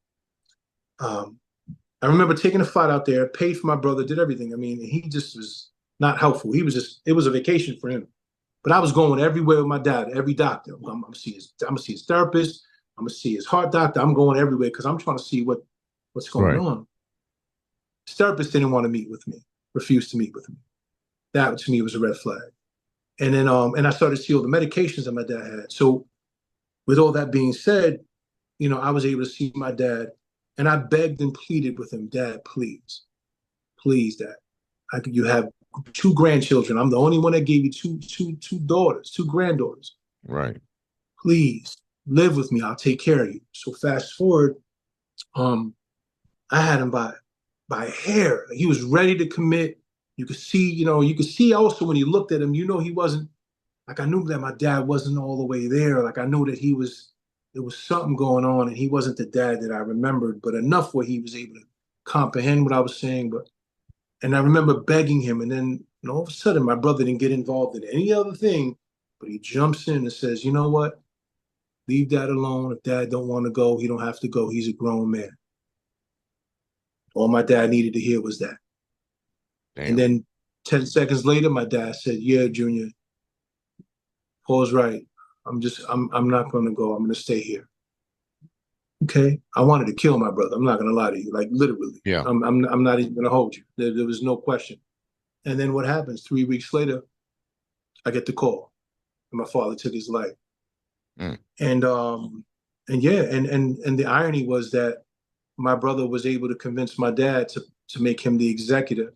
I remember taking a flight out there, paid for my brother, did everything. I mean, he just was not helpful. It was a vacation for him. But I was going everywhere with my dad, every doctor. I'm gonna see his therapist. I'm gonna see his heart doctor. I'm going everywhere because I'm trying to see what's going on. His therapist didn't want to meet with me, refused to meet with me. That to me was a red flag. And then and I started to see all the medications that my dad had. So with all that being said, I was able to see my dad, and I begged and pleaded with him, "Dad, please, Dad, you have 2 grandchildren. I'm the only one that gave you two daughters, 2 granddaughters. Right. Please live with me. I'll take care of you." So fast forward, I had him by hair. He was ready to commit. You could see also when you looked at him, he wasn't, like, I knew that my dad wasn't all the way there. Like, I knew that there was something going on, and he wasn't the dad that I remembered, but enough where he was able to comprehend what I was saying. And I remember begging him, and then all of a sudden my brother didn't get involved in any other thing, but he jumps in and says, "You know what? Leave Dad alone. If Dad don't want to go, he don't have to go. He's a grown man." All my dad needed to hear was that. Damn. And then 10 seconds later, my dad said, "Yeah, Junior, Paul's right. I'm not going to go. I'm going to stay here." Okay. I wanted to kill my brother. I'm not going to lie to you. Like, literally. Yeah. I'm not even going to hold you. There was no question. And then what happens? 3 weeks later, I get the call, and my father took his life. And yeah, and the irony was that my brother was able to convince my dad to make him the executor,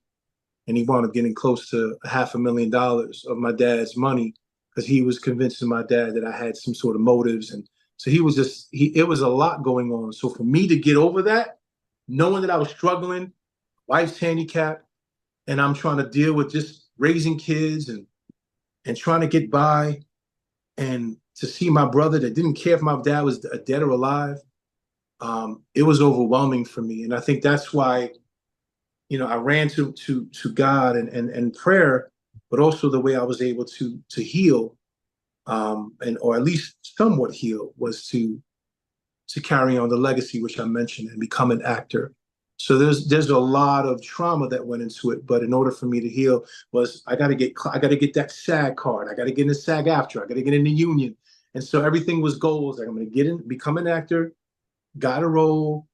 and he wound up getting close to $500,000 of my dad's money because he was convincing my dad that I had some sort of motives. And so he was just, it was a lot going on. So for me to get over that, knowing that I was struggling, wife's handicapped, and I'm trying to deal with just raising kids and trying to get by, and to see my brother that didn't care if my dad was dead or alive, it was overwhelming for me. And I think that's why, I ran to God and prayer, but also the way I was able to heal, and or at least somewhat heal, was to carry on the legacy, which I mentioned, and become an actor. So there's a lot of trauma that went into it, but in order for me to heal, was I got to get that SAG card. I got to get in the SAG after. I got to get in the union, and so everything was goals. Like, I'm going to get in, become an actor, got a role.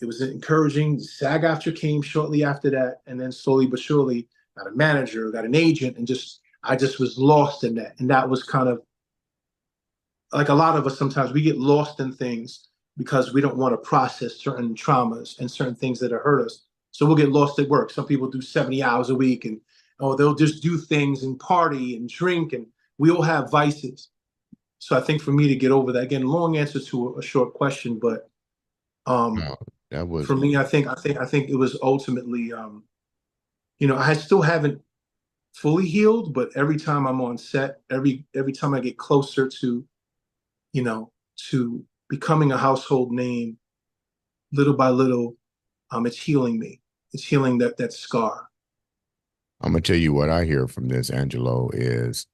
It was encouraging. SAG after came shortly after that, and then slowly but surely got a manager, got an agent, and I just was lost in that. And that was kind of like a lot of us. Sometimes we get lost in things because we don't want to process certain traumas and certain things that have hurt us. So we'll get lost at work. Some people do 70 hours a week, and they'll just do things and party and drink, and we all have vices. So I think for me to get over that, again, long answer to a short question, but No, that was for me, I think it was ultimately, I still haven't fully healed, but every time I'm on set, every time I get closer to, to becoming a household name, little by little, it's healing me. It's healing that scar. I'm gonna tell you what I hear from this, Angelo, is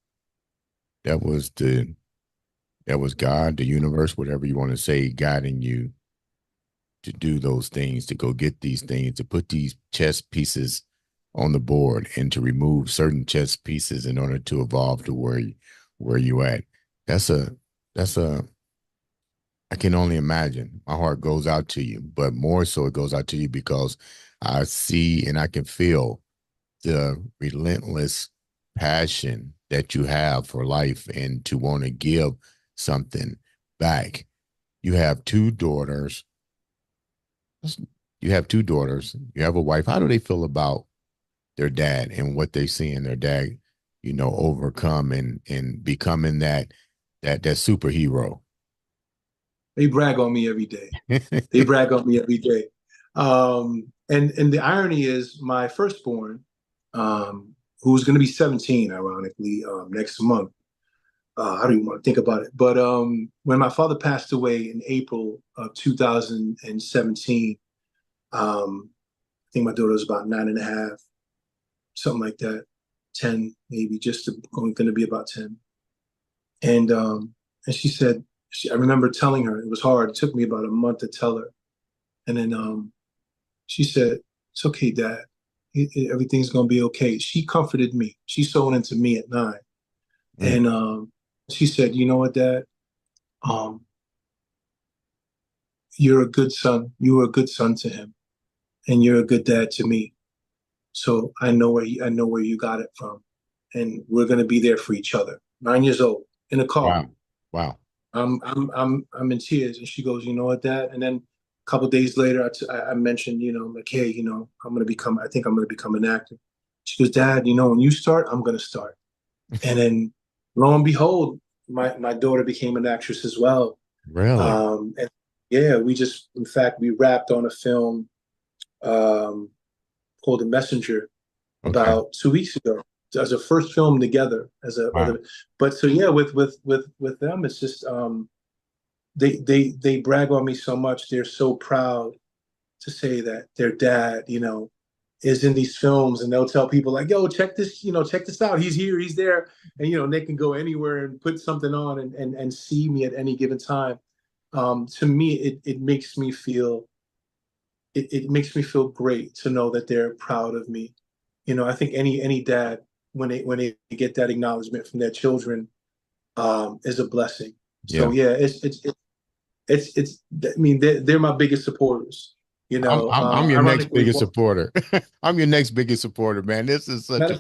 that was God, the universe, whatever you want to say, guiding you to do those things, to go get these things, to put these chess pieces on the board, and to remove certain chess pieces in order to evolve to where you at. That's a I can only imagine. My heart goes out to you, but more so it goes out to you because I see and I can feel the relentless passion that you have for life and to want to give something back. You have two daughters. You have two daughters. You have a wife. How do they feel about their dad and what they see in their dad, overcome and becoming that superhero? They brag on me every day. They brag on me every day. And the irony is, my firstborn, who's going to be 17, ironically, next month. I don't even want to think about it. But when my father passed away in April of 2017, I think my daughter was about 9.5, something like that, 10, maybe, going to be about 10. And she said, I remember telling her, it was hard. It took me about a month to tell her. And then she said, "It's okay, Dad. Everything's going to be okay." She comforted me. She sold into me at 9. Mm. And she said, "You know what, Dad? You're a good son. You were a good son to him. And you're a good dad to me. So I know where you got it from. And we're going to be there for each other." 9 years old, in a car. Wow. I'm in tears, and she goes, "You know what, Dad?" And then a couple of days later, I mentioned, like, "Hey, I think I'm gonna become an actor." She goes, "Dad, when you start, I'm gonna start." And then, lo and behold, my daughter became an actress as well. Really? And yeah, in fact, we wrapped on a film called The Messenger about 2 weeks ago. As a first film together, but so yeah, with them, it's just they brag on me so much. They're so proud to say that their dad, is in these films, and they'll tell people like, "Yo, check this out. He's here, he's there," and they can go anywhere and put something on and see me at any given time. To me, it makes me feel it makes me feel great to know that they're proud of me. I think any dad, when they get that acknowledgement from their children, is a blessing. So yeah, it's. I mean, they're my biggest supporters. I'm your next biggest supporter. I'm your next biggest supporter, man. This is such a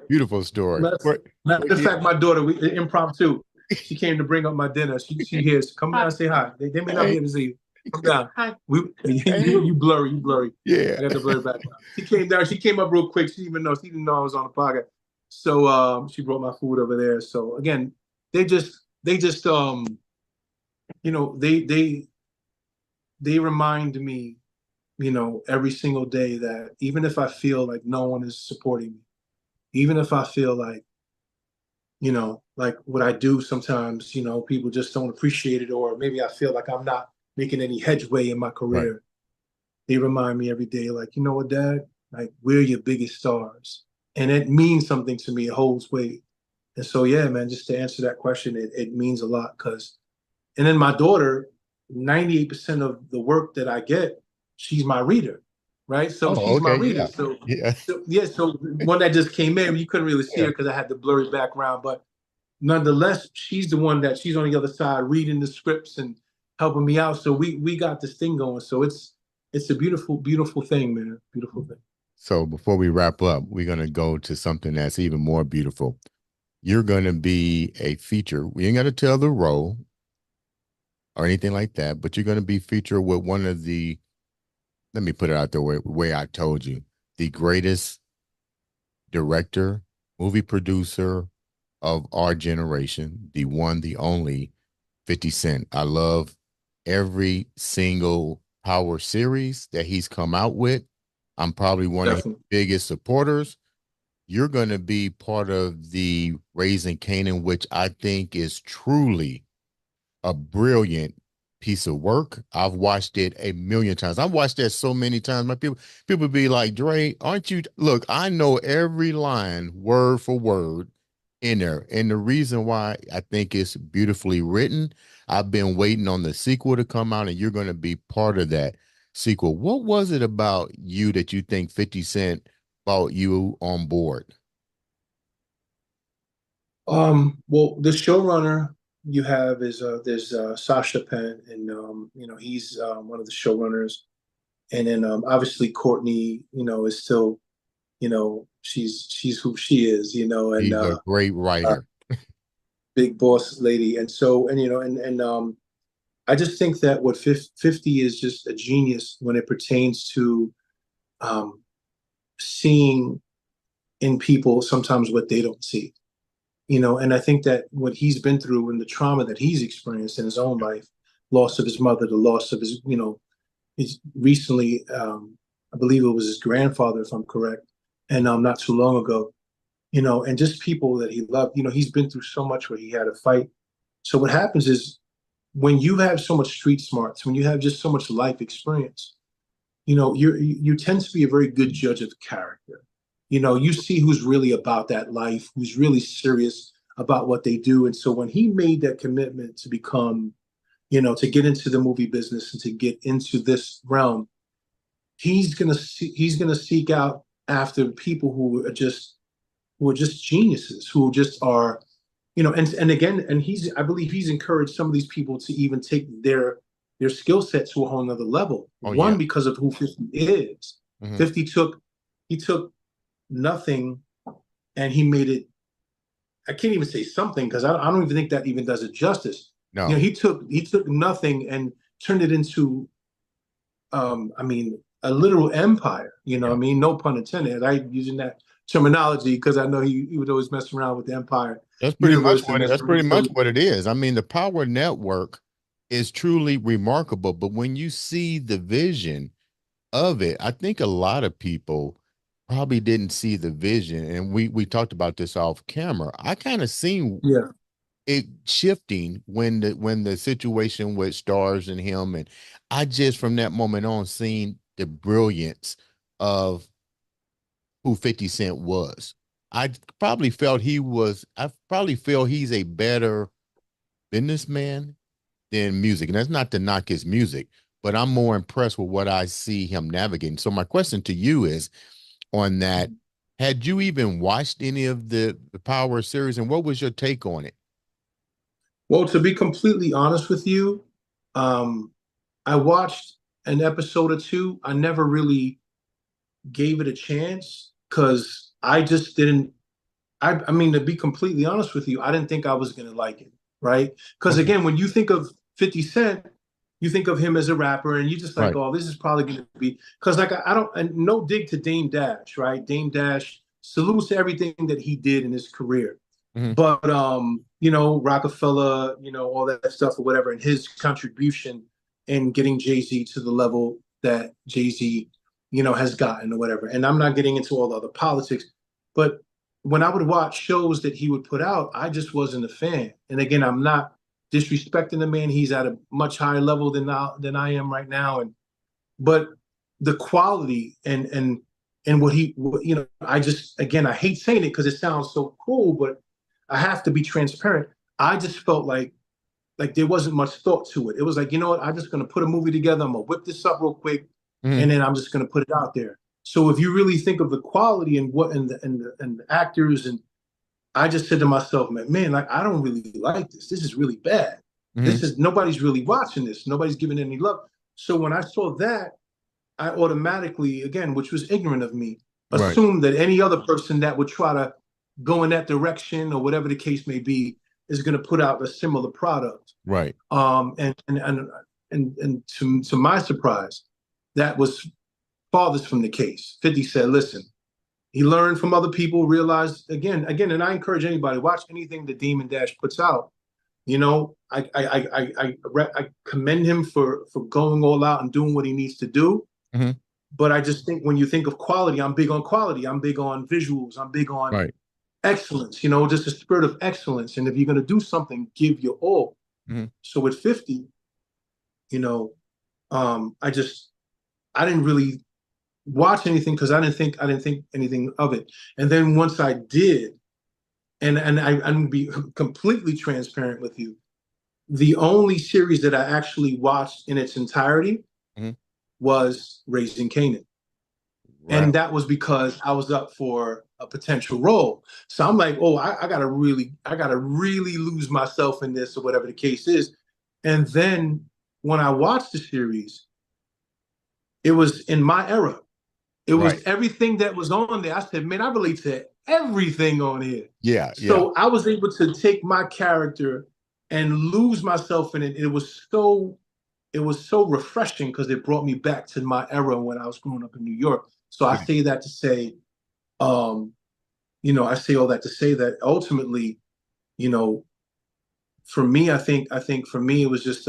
beautiful story. Matter of fact, my daughter, impromptu, she came to bring up my dinner. She hears, "Come down, say hi." They may not be able to see you. Come down. Hi. You blurry. Yeah. I got the blurry background. She came down. She came up real quick. She didn't know I was on the podcast. So she brought my food over there. So again, they just you know, they remind me, you know, every single day that even if I feel like no one is supporting me, even if I feel like, you know, like what I do sometimes, you know, people just don't appreciate it, or maybe I feel like I'm not making any headway in my Right. career. They remind me every day, like, you know what, Dad, like we're your biggest stars. And it means something to me. It holds weight. And so, yeah, man, just to answer that question, it means a lot because, and then my daughter, 98% of the work that I get, she's my reader, right? So Oh, she's my okay. reader. Yeah. So, Yeah. yeah, so one that just came in, you couldn't really see Yeah. her because I had the blurry background, but nonetheless, she's the one that she's on the other side reading the scripts and helping me out. So we got this thing going. So it's a beautiful, beautiful thing, man. Beautiful thing. So before we wrap up, we're going to go to something that's even more beautiful. You're going to be a feature. We ain't got to tell the role or anything like that, but you're going to be featured with one of the, let me put it out the way I told you, the greatest director, movie producer of our generation, the one, the only 50 Cent. I love every single Power series that he's come out with. I'm probably one of his Definitely. biggest supporters. You're going to be part of the Raising Canaan, which I think is truly a brilliant piece of work. I've watched it a million times. I've watched that so many times. My people be like, Dre, aren't you? Look, I know every line word for word in there. And the reason why I think it's beautifully written, I've been waiting on the sequel to come out, and you're going to be part of that sequel. What was it about you that you think 50 Cent brought you on board? Well, the showrunner you have is there's Sasha Penn, and you know, he's one of the showrunners. And then obviously Courtney, you know, is still, you know, she's who she is, you know, and He's a great uh, writer. big boss lady. And so, and you know, and I just think that what 50 is just a genius when it pertains to um, seeing in people sometimes what they don't see, you know. And I think that what he's been through and the trauma that he's experienced in his own life, loss of his mother, the loss of his, you know, his recently, I believe it was his grandfather, if I'm correct, and not too long ago, you know, and just people that he loved, you know, he's been through so much where he had to fight. So what happens is when you have so much street smarts, when you have just so much life experience, you know, you tend to be a very good judge of the character. You know, you see who's really about that life, who's really serious about what they do. And so when he made that commitment to become, you know, to get into the movie business and to get into this realm, he's gonna seek out after people who are just geniuses, who just are, you know, and again, and I believe he's encouraged some of these people to even take their skill set to a whole nother level. Oh, yeah. One, because of who 50 is. Mhm. 50 he took nothing and he made it, I can't even say something because I don't even think that even does it justice. You know, No. he took nothing and turned it into I mean, a literal empire, you know what Yeah. I mean? No pun intended. I using that terminology because I know he would always mess around with the empire universe, and that's That's what he pretty was much so. what it is. I mean, the Power Network is truly remarkable, but when you see the vision of it, I think a lot of people probably didn't see the vision. And we talked about this off camera. I kind of seen Yeah, it shifting when the situation with stars and him, and I just from that moment on seen the brilliance of who 50 Cent was. I probably feel he's a better businessman than music. And that's not to knock his music, but I'm more impressed with what I see him navigating. So my question to you is on that, had you even watched any of the Power series, and what was your take on it? well, to be completely honest with you, um I watched an episode or two. I never really gave it a chance because I just didn't. I mean, to be completely honest with you, I didn't think I was gonna like it, right? Because Okay. again, when you think of 50 Cent, you think of him as a rapper, and you just like, Right. oh, this is probably gonna be because like I don't, and no dig to Dame Dash, right? Dame Dash salutes to everything that he did in his career. Mhm. But Rockefeller, all that stuff or whatever, and his contribution in getting Jay-Z to the level that Jay-Z, has gotten or whatever. And I'm not getting into all the other politics, but when I would watch shows that he would put out, I just wasn't a fan. And again, I'm not disrespecting the man. He's at a much higher level than I am right now. But the quality and I just, again, I hate saying it because it sounds so cool, but I have to be transparent. I just felt like there wasn't much thought to it. It was like, you know what? I'm just going to put a movie together. I'm going to whip this up real quick, Mhm. and then I'm just going to put it out there. So if you really think of the quality and the actors, and I just said to myself, man, like I don't really like this. This is really bad. Mhm. Nobody's really watching this. Nobody's giving any love. So when I saw that, I automatically, again, which was ignorant of me, Right. assumed that any other person that would try to go in that direction or whatever the case may be is going to put out a similar product. Right. And to my surprise, that was farthest from the case. 50 said, listen, he learned from other people, realized again, and I encourage anybody, watch anything that Demon Dash puts out. I commend him for going all out and doing what he needs to do. Mm-hmm. But I just think when you think of quality, I'm big on quality. I'm big on visuals. I'm big on Right. excellence, just a spirit of excellence. And if you're going to do something, give your all. Mm-hmm. So with 50, I didn't really watch anything because I didn't think anything of it. And then once I did, and I'm gonna be completely transparent with you, the only series that I actually watched in its entirety Mm-hmm. was Raising Kanan. Right. And that was because I was up for a potential role. So I'm like, oh, I gotta really lose myself in this or whatever the case is. And then when I watched the series, it was in my era. It was Right. everything that was on there. I said, man, I relate to everything on here. Yeah. Yeah. So I was able to take my character and lose myself in it. It was so refreshing because it brought me back to my era when I was growing up in New York. So I Yeah. say that to say, I say all that to say that ultimately, for me, I think for me it was just,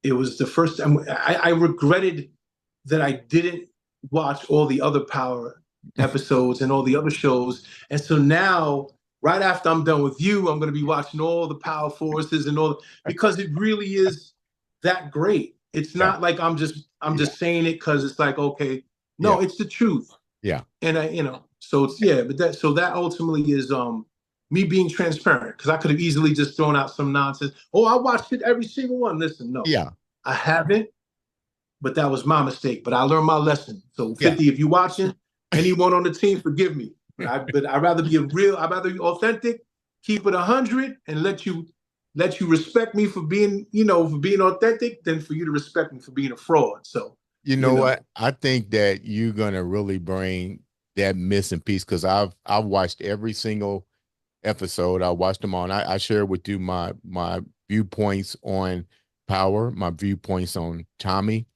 it was the first time I regretted that I didn't watch all the other Power episodes and all the other shows. And so now, right after I'm done with you, I'm going to be watching all the Power Forces and because it really is that great. It's Yeah. not like I'm just saying it because it's like, okay, no, Yeah. it's the truth. Yeah. And so it's, but that ultimately is me being transparent, because I could have easily just thrown out some nonsense. Oh, I watched it every single one. Listen, no, Yeah. I haven't, but that was my mistake. But I learned my lesson. So Yeah. 50, if you're watching, anyone on the team, forgive me. But I'd rather be I'd rather be authentic, keep it 100, and let you respect me for being, for being authentic, than for you to respect me for being a fraud. So, You know what? I think that you're gonna really bring that missing piece because I've watched every single episode. I watched them on. I share with you my viewpoints on Power, my viewpoints on Tommy,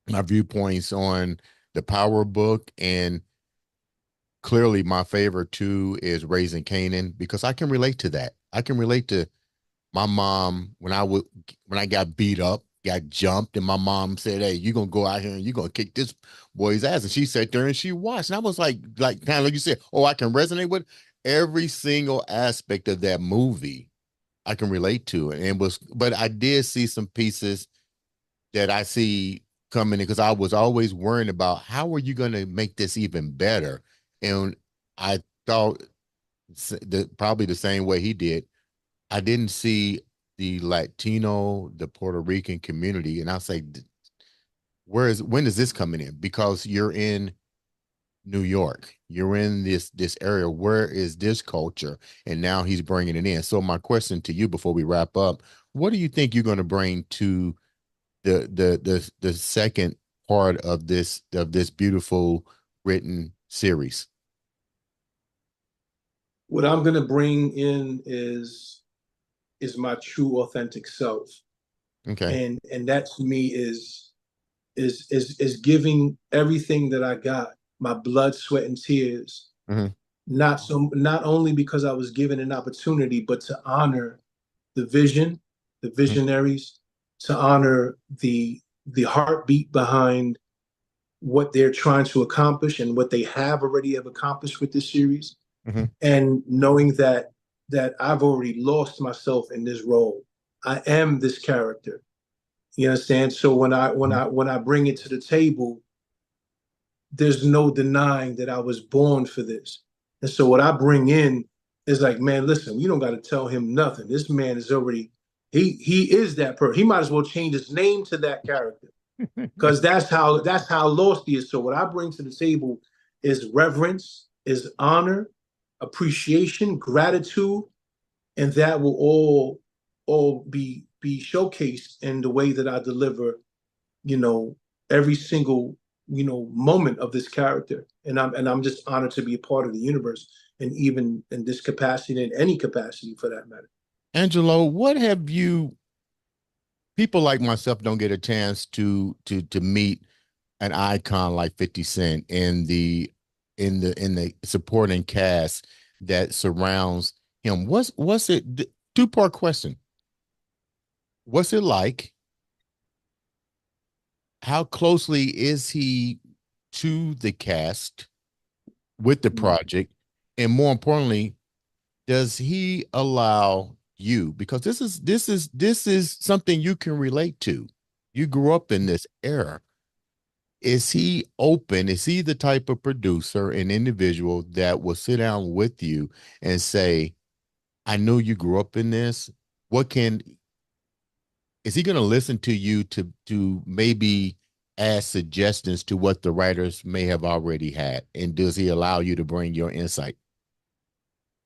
my viewpoints on the Power book, and clearly my favorite too is Raising Canaan because I can relate to that. I can relate to my mom when I got beat up, got jumped, and my mom said, "Hey, you're gonna go out here and you're gonna kick this boy's ass." And she sat there and she watched. And I was like kind of like you said, oh, I can resonate with every single aspect of that movie. I can relate to it. And but I did see some pieces that I see coming in because I was always worrying about how are you gonna make this even better. And I thought probably the same way he did. I didn't see the Latino, the Puerto Rican community, and I say, when is this coming in? Because you're in New York, you're in this area. Where is this culture? And now he's bringing it in. So my question to you before we wrap up: what do you think you're going to bring to the second part of this beautiful written series? what I'm going to bring in is my true authentic self. Okay. And that to me is giving everything that I got, my blood, sweat, and tears, Mhm. not only because I was given an opportunity, but to honor the vision, the visionaries, to honor the heartbeat behind what they're trying to accomplish and what they have accomplished with this series, Mm-hmm. and knowing that I've already lost myself in this role. I am this character. You understand? So when I bring it to the table, there's no denying that I was born for this. And so what I bring in is like, man, listen, you don't got to tell him nothing. This man is already he is that person. He might as well change his name to that character, because that's how lost he is. So what I bring to the table is reverence, is honor, appreciation, gratitude, and that will all be showcased in the way that I deliver, you know, every single, moment of this character. And I'm just honored to be a part of the universe, and even in this capacity, in any capacity for that matter. Angelo, what have you people like myself don't get a chance to meet an icon like 50 Cent in the supporting cast that surrounds him. What's it two-part question. What's it like? How closely is he to the cast with the project? And more importantly, does he allow you, because this is something you can relate to. You grew up in this era. Is he open? Is he the type of producer and individual that will sit down with you and say, I know you grew up in this. What can is he going to listen to you to maybe add suggestions to what the writers may have already had? And does he allow you to bring your insight?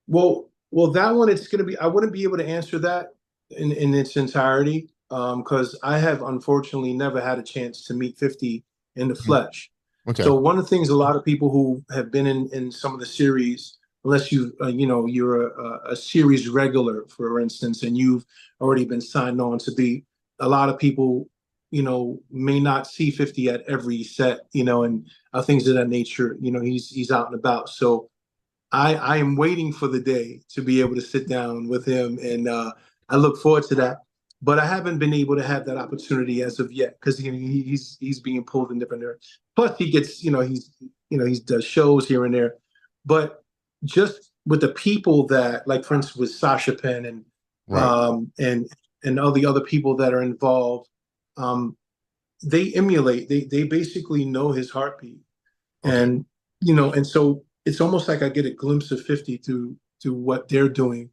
Well, that one, it's going to be, I wouldn't be able to answer that in its entirety, because I have unfortunately never had a chance to meet 50 in the Mhm. flesh. Okay. So one of the things, a lot of people who have been in some of the series, unless you're a series regular, for instance, and you've already been signed on to be, a lot of people, may not see 50 at every set, and things of that nature. He's out and about. So I am waiting for the day to be able to sit down with him, and I look forward to that. But I haven't been able to have that opportunity as of yet, because he's being pulled in different areas. Plus, he gets, he does shows here and there. But just with the people that, like, for instance, with Sasha Penn and Right. all the other people that are involved, um, they emulate. They basically know his heartbeat, Okay. and and so it's almost like I get a glimpse of 50 through what they're doing,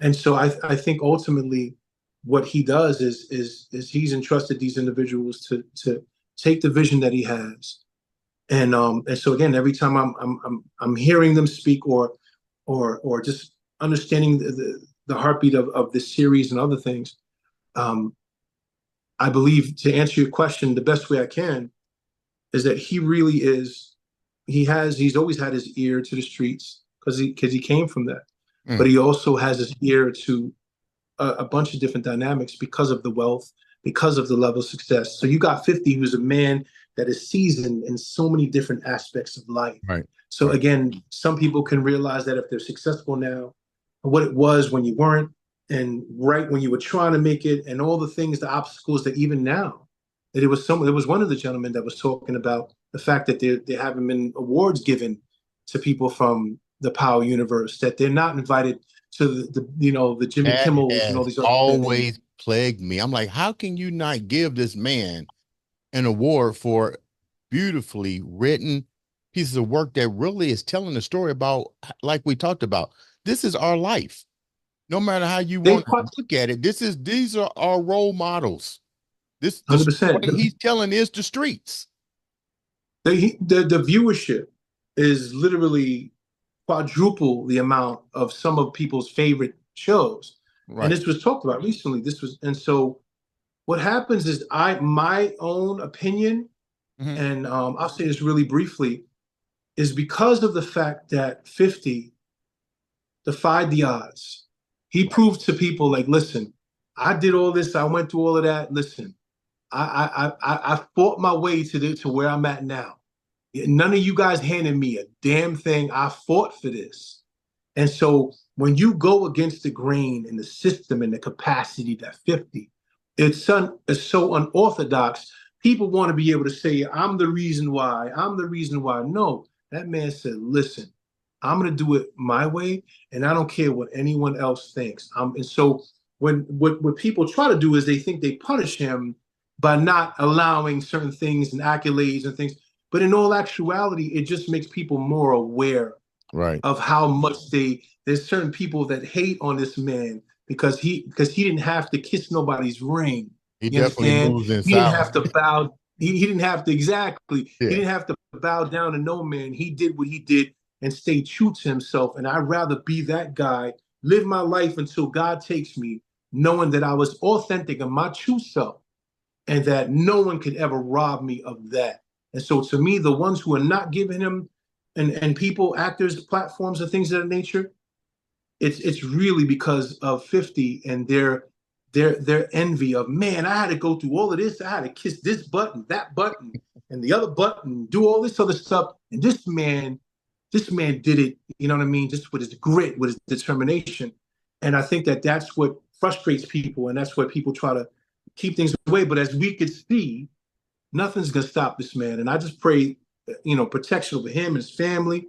and so I think ultimately what he does is he's entrusted these individuals to take the vision that he has, and so again, every time I'm hearing them speak, or just understanding the heartbeat of this series and other things. um I believe, to answer your question the best way I can, is that he really is, he's always had his ear to the streets, because he came from that, but Mm. he also has his ear to a bunch of different dynamics, because of the wealth, because of the level of success. So you got 50, who's a man that is seasoned in so many different aspects of life. Right. So Right. again, some people can realize that if they're successful now, what it was when you weren't, and right when you were trying to make it, and all the things, the obstacles that even now, that it was one of the gentlemen that was talking about the fact that there haven't been awards given to people from the Power universe, that they're not invited to the Jimmy That Kimmels and all has these other things. always plagued me. I'm like, how can you not give this man an award for beautifully written pieces of work that really is telling the story about, like we talked about, this is our life. No matter how you They want to look at it, these are our role models. The 100%. story he's telling is the streets. The viewership is literally quadruple the amount of some of people's favorite shows. And Right. this was talked about recently. And so what happens is, my own opinion, Mhm. and I'll say this really briefly, is because of the fact that 50 defied the odds. He proved to people, like, listen, I did all this, I went through all of that. Listen, I fought my way to where I'm at now. None of you guys handed me a damn thing. I fought for this. And so when you go against the grain and the system and the capacity that 50, it's so unorthodox. People want to be able to say, I'm the reason why. I'm the reason why. No, that man said, listen, I'm going to do it my way, and I don't care what anyone else thinks. And so when what people try to do is they think they punish him by not allowing certain things and accolades and things. But in all actuality, it just makes people more aware Right. of how much there's certain people that hate on this man because he didn't have to kiss nobody's ring. He You definitely understand? moves in He didn't have silence. to bow. He didn't have to exactly. He Yeah. didn't have to bow down to no man. He did what he did and stayed true to himself. And I'd rather be that guy, live my life until God takes me, knowing that I was authentic and my true self, and that no one could ever rob me of that. And so to me, the ones who are not giving him and people, actors, platforms, and things of that nature, it's really because of 50 and their envy of, man, I had to go through all of this. I had to kiss this button, that button, and the other button, do all this other stuff. And this man did it, you know what I mean? Just with his grit, with his determination. And I think that that's what frustrates people, and that's what people try to keep things away. But as we could see, nothing's gonna stop this man. And I just pray, protection over him and his family,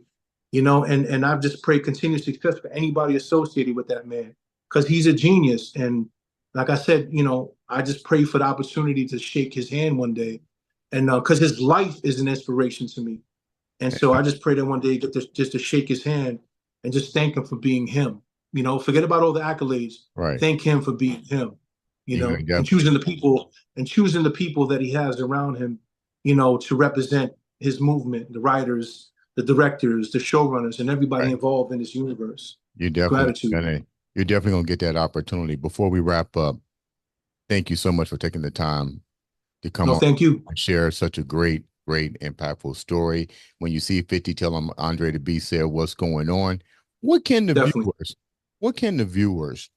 and I just pray continued success for anybody associated with that man, because he's a genius. And like I said, I just pray for the opportunity to shake his hand one day, and because his life is an inspiration to me. And so I just pray that one day get just to shake his hand and just thank him for being him. Forget about all the accolades. Right. Thank him for being him. Yeah, And choosing the people that he has around him, to represent his movement, the writers, the directors, the showrunners, and everybody right. involved in this universe. You're definitely gonna get that opportunity. Before we wrap up, thank you so much for taking the time to come No, on thank you. and share such a great, impactful story. When you see 50, tell them Andre the Beast said what's going on. What can the Definitely. viewers,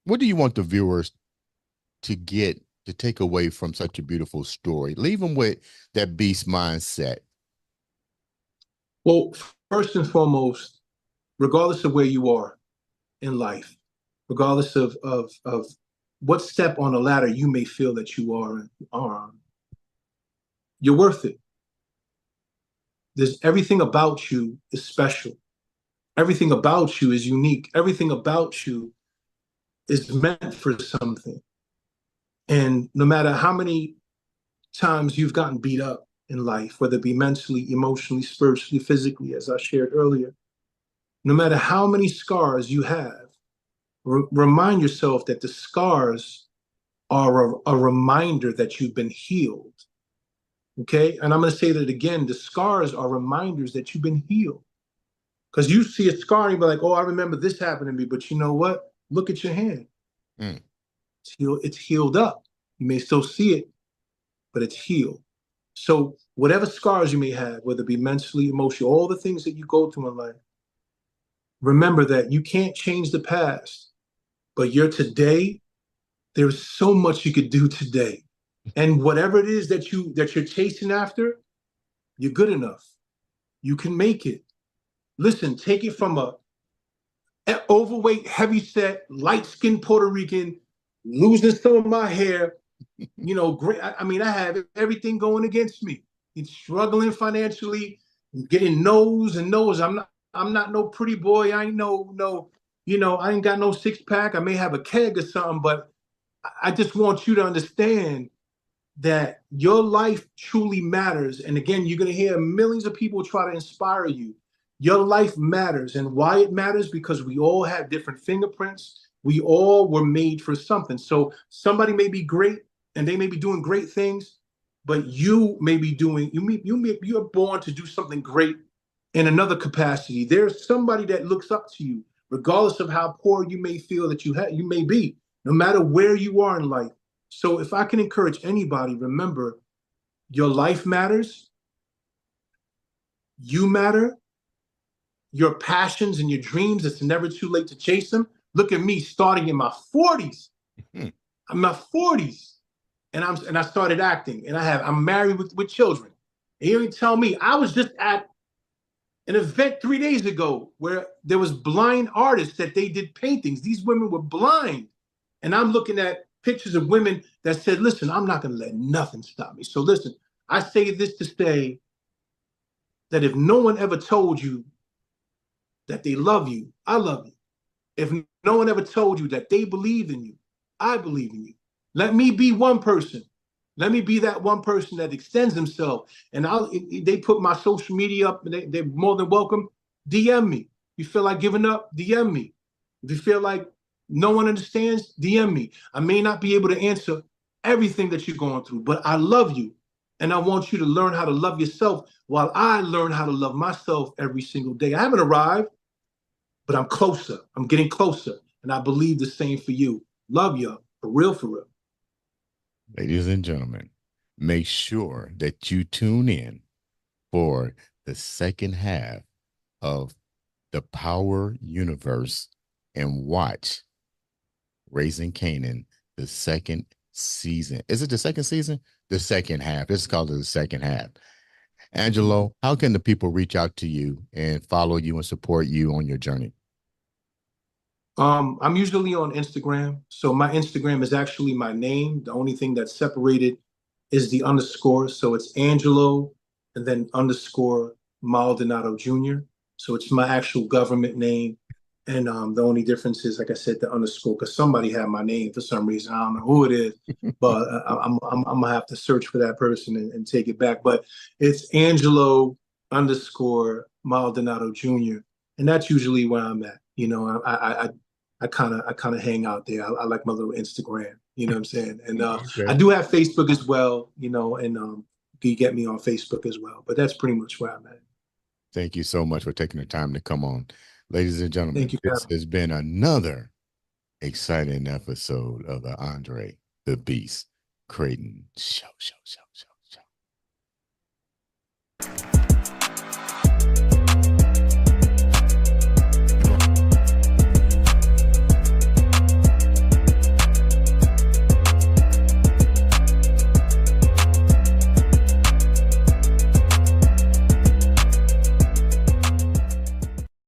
what do you want the viewers to take away from such a beautiful story? Leave them with that beast mindset. Well, first and foremost, regardless of where you are in life, regardless of what step on the ladder you may feel that you are on, you're worth it. There's everything about you is special. Everything about you is unique. Everything about you is meant for something. And no matter how many times you've gotten beat up in life, whether it be mentally, emotionally, spiritually, physically, as I shared earlier, no matter how many scars you have, remind yourself that the scars are a reminder that you've been healed. Okay? And I'm going to say that again. The scars are reminders that you've been healed. Because you see a scar and you be like, oh, I remember this happened to me. But you know what? Look at your hand. Mm. It's healed up. You may still see it, but it's healed. So whatever scars you may have, whether it be mentally, emotionally, all the things that you go through in life, remember that you can't change the past, but your today, there's so much you could do today. And whatever it is that you're chasing after, you're good enough. You can make it. Listen, take it from a overweight, heavy-set, light-skinned Puerto Rican, losing some of my hair, great. I mean, I have everything going against me. He's struggling financially, getting no's and no's. I'm not no pretty boy. I ain't I ain't got no six pack. I may have a keg or something, but I just want you to understand that your life truly matters. And again, you're going to hear millions of people try to inspire you. Your life matters. And why it matters? Because we all have different fingerprints. We all were made for something. So somebody may be great and they may be doing great things, but you may be doing, you're born to do something great in another capacity. There's somebody that looks up to you, regardless of how poor you may feel that you may be, no matter where you are in life. So if I can encourage anybody, remember, your life matters. You matter. Your passions and your dreams, it's never too late to chase them. Look at me starting in my 40s. I'm in my 40s. And I started acting. And I'm married with children. And you didn't tell me. I was just at an event 3 days ago where there was blind artists that they did paintings. These women were blind. And I'm looking at pictures of women that said, listen, I'm not going to let nothing stop me. So listen, I say this to say that if no one ever told you that they love you, I love you. If no one ever told you that they believe in you, I believe in you. Let me be one person. Let me be that one person that extends himself. And they put my social media up, and they're more than welcome. DM me. You feel like giving up? DM me. If you feel like no one understands, DM me. I may not be able to answer everything that you're going through, but I love you. And I want you to learn how to love yourself while I learn how to love myself every single day. I haven't arrived, but I'm closer. I'm getting closer. And I believe the same for you. Love you. For real, for real. Ladies and gentlemen, make sure that you tune in for the second half of the Power Universe and watch Raising Canaan, the second season. Is it the second season? The second half. It's called the second half. Angelo, how can the people reach out to you and follow you and support you on your journey? I'm usually on Instagram. So my Instagram is actually my name. The only thing that's separated is the underscore. So it's Angelo and then underscore Maldonado Jr. So it's my actual government name. And the only difference is, like I said, the underscore, because somebody had my name for some reason. I don't know who it is, but I'm gonna have to search for that person and take it back. But it's Angelo underscore Maldonado Jr. And that's usually where I'm at. You know, I kind of hang out there. I like my little Instagram. You know what I'm saying? And Okay. I do have Facebook as well. You know, and you get me on Facebook as well. But that's pretty much where I'm at. Thank you so much for taking the time to come on. Ladies and gentlemen, Thank you, this Kevin. has been another exciting episode of the Andre the Beast Crayton show.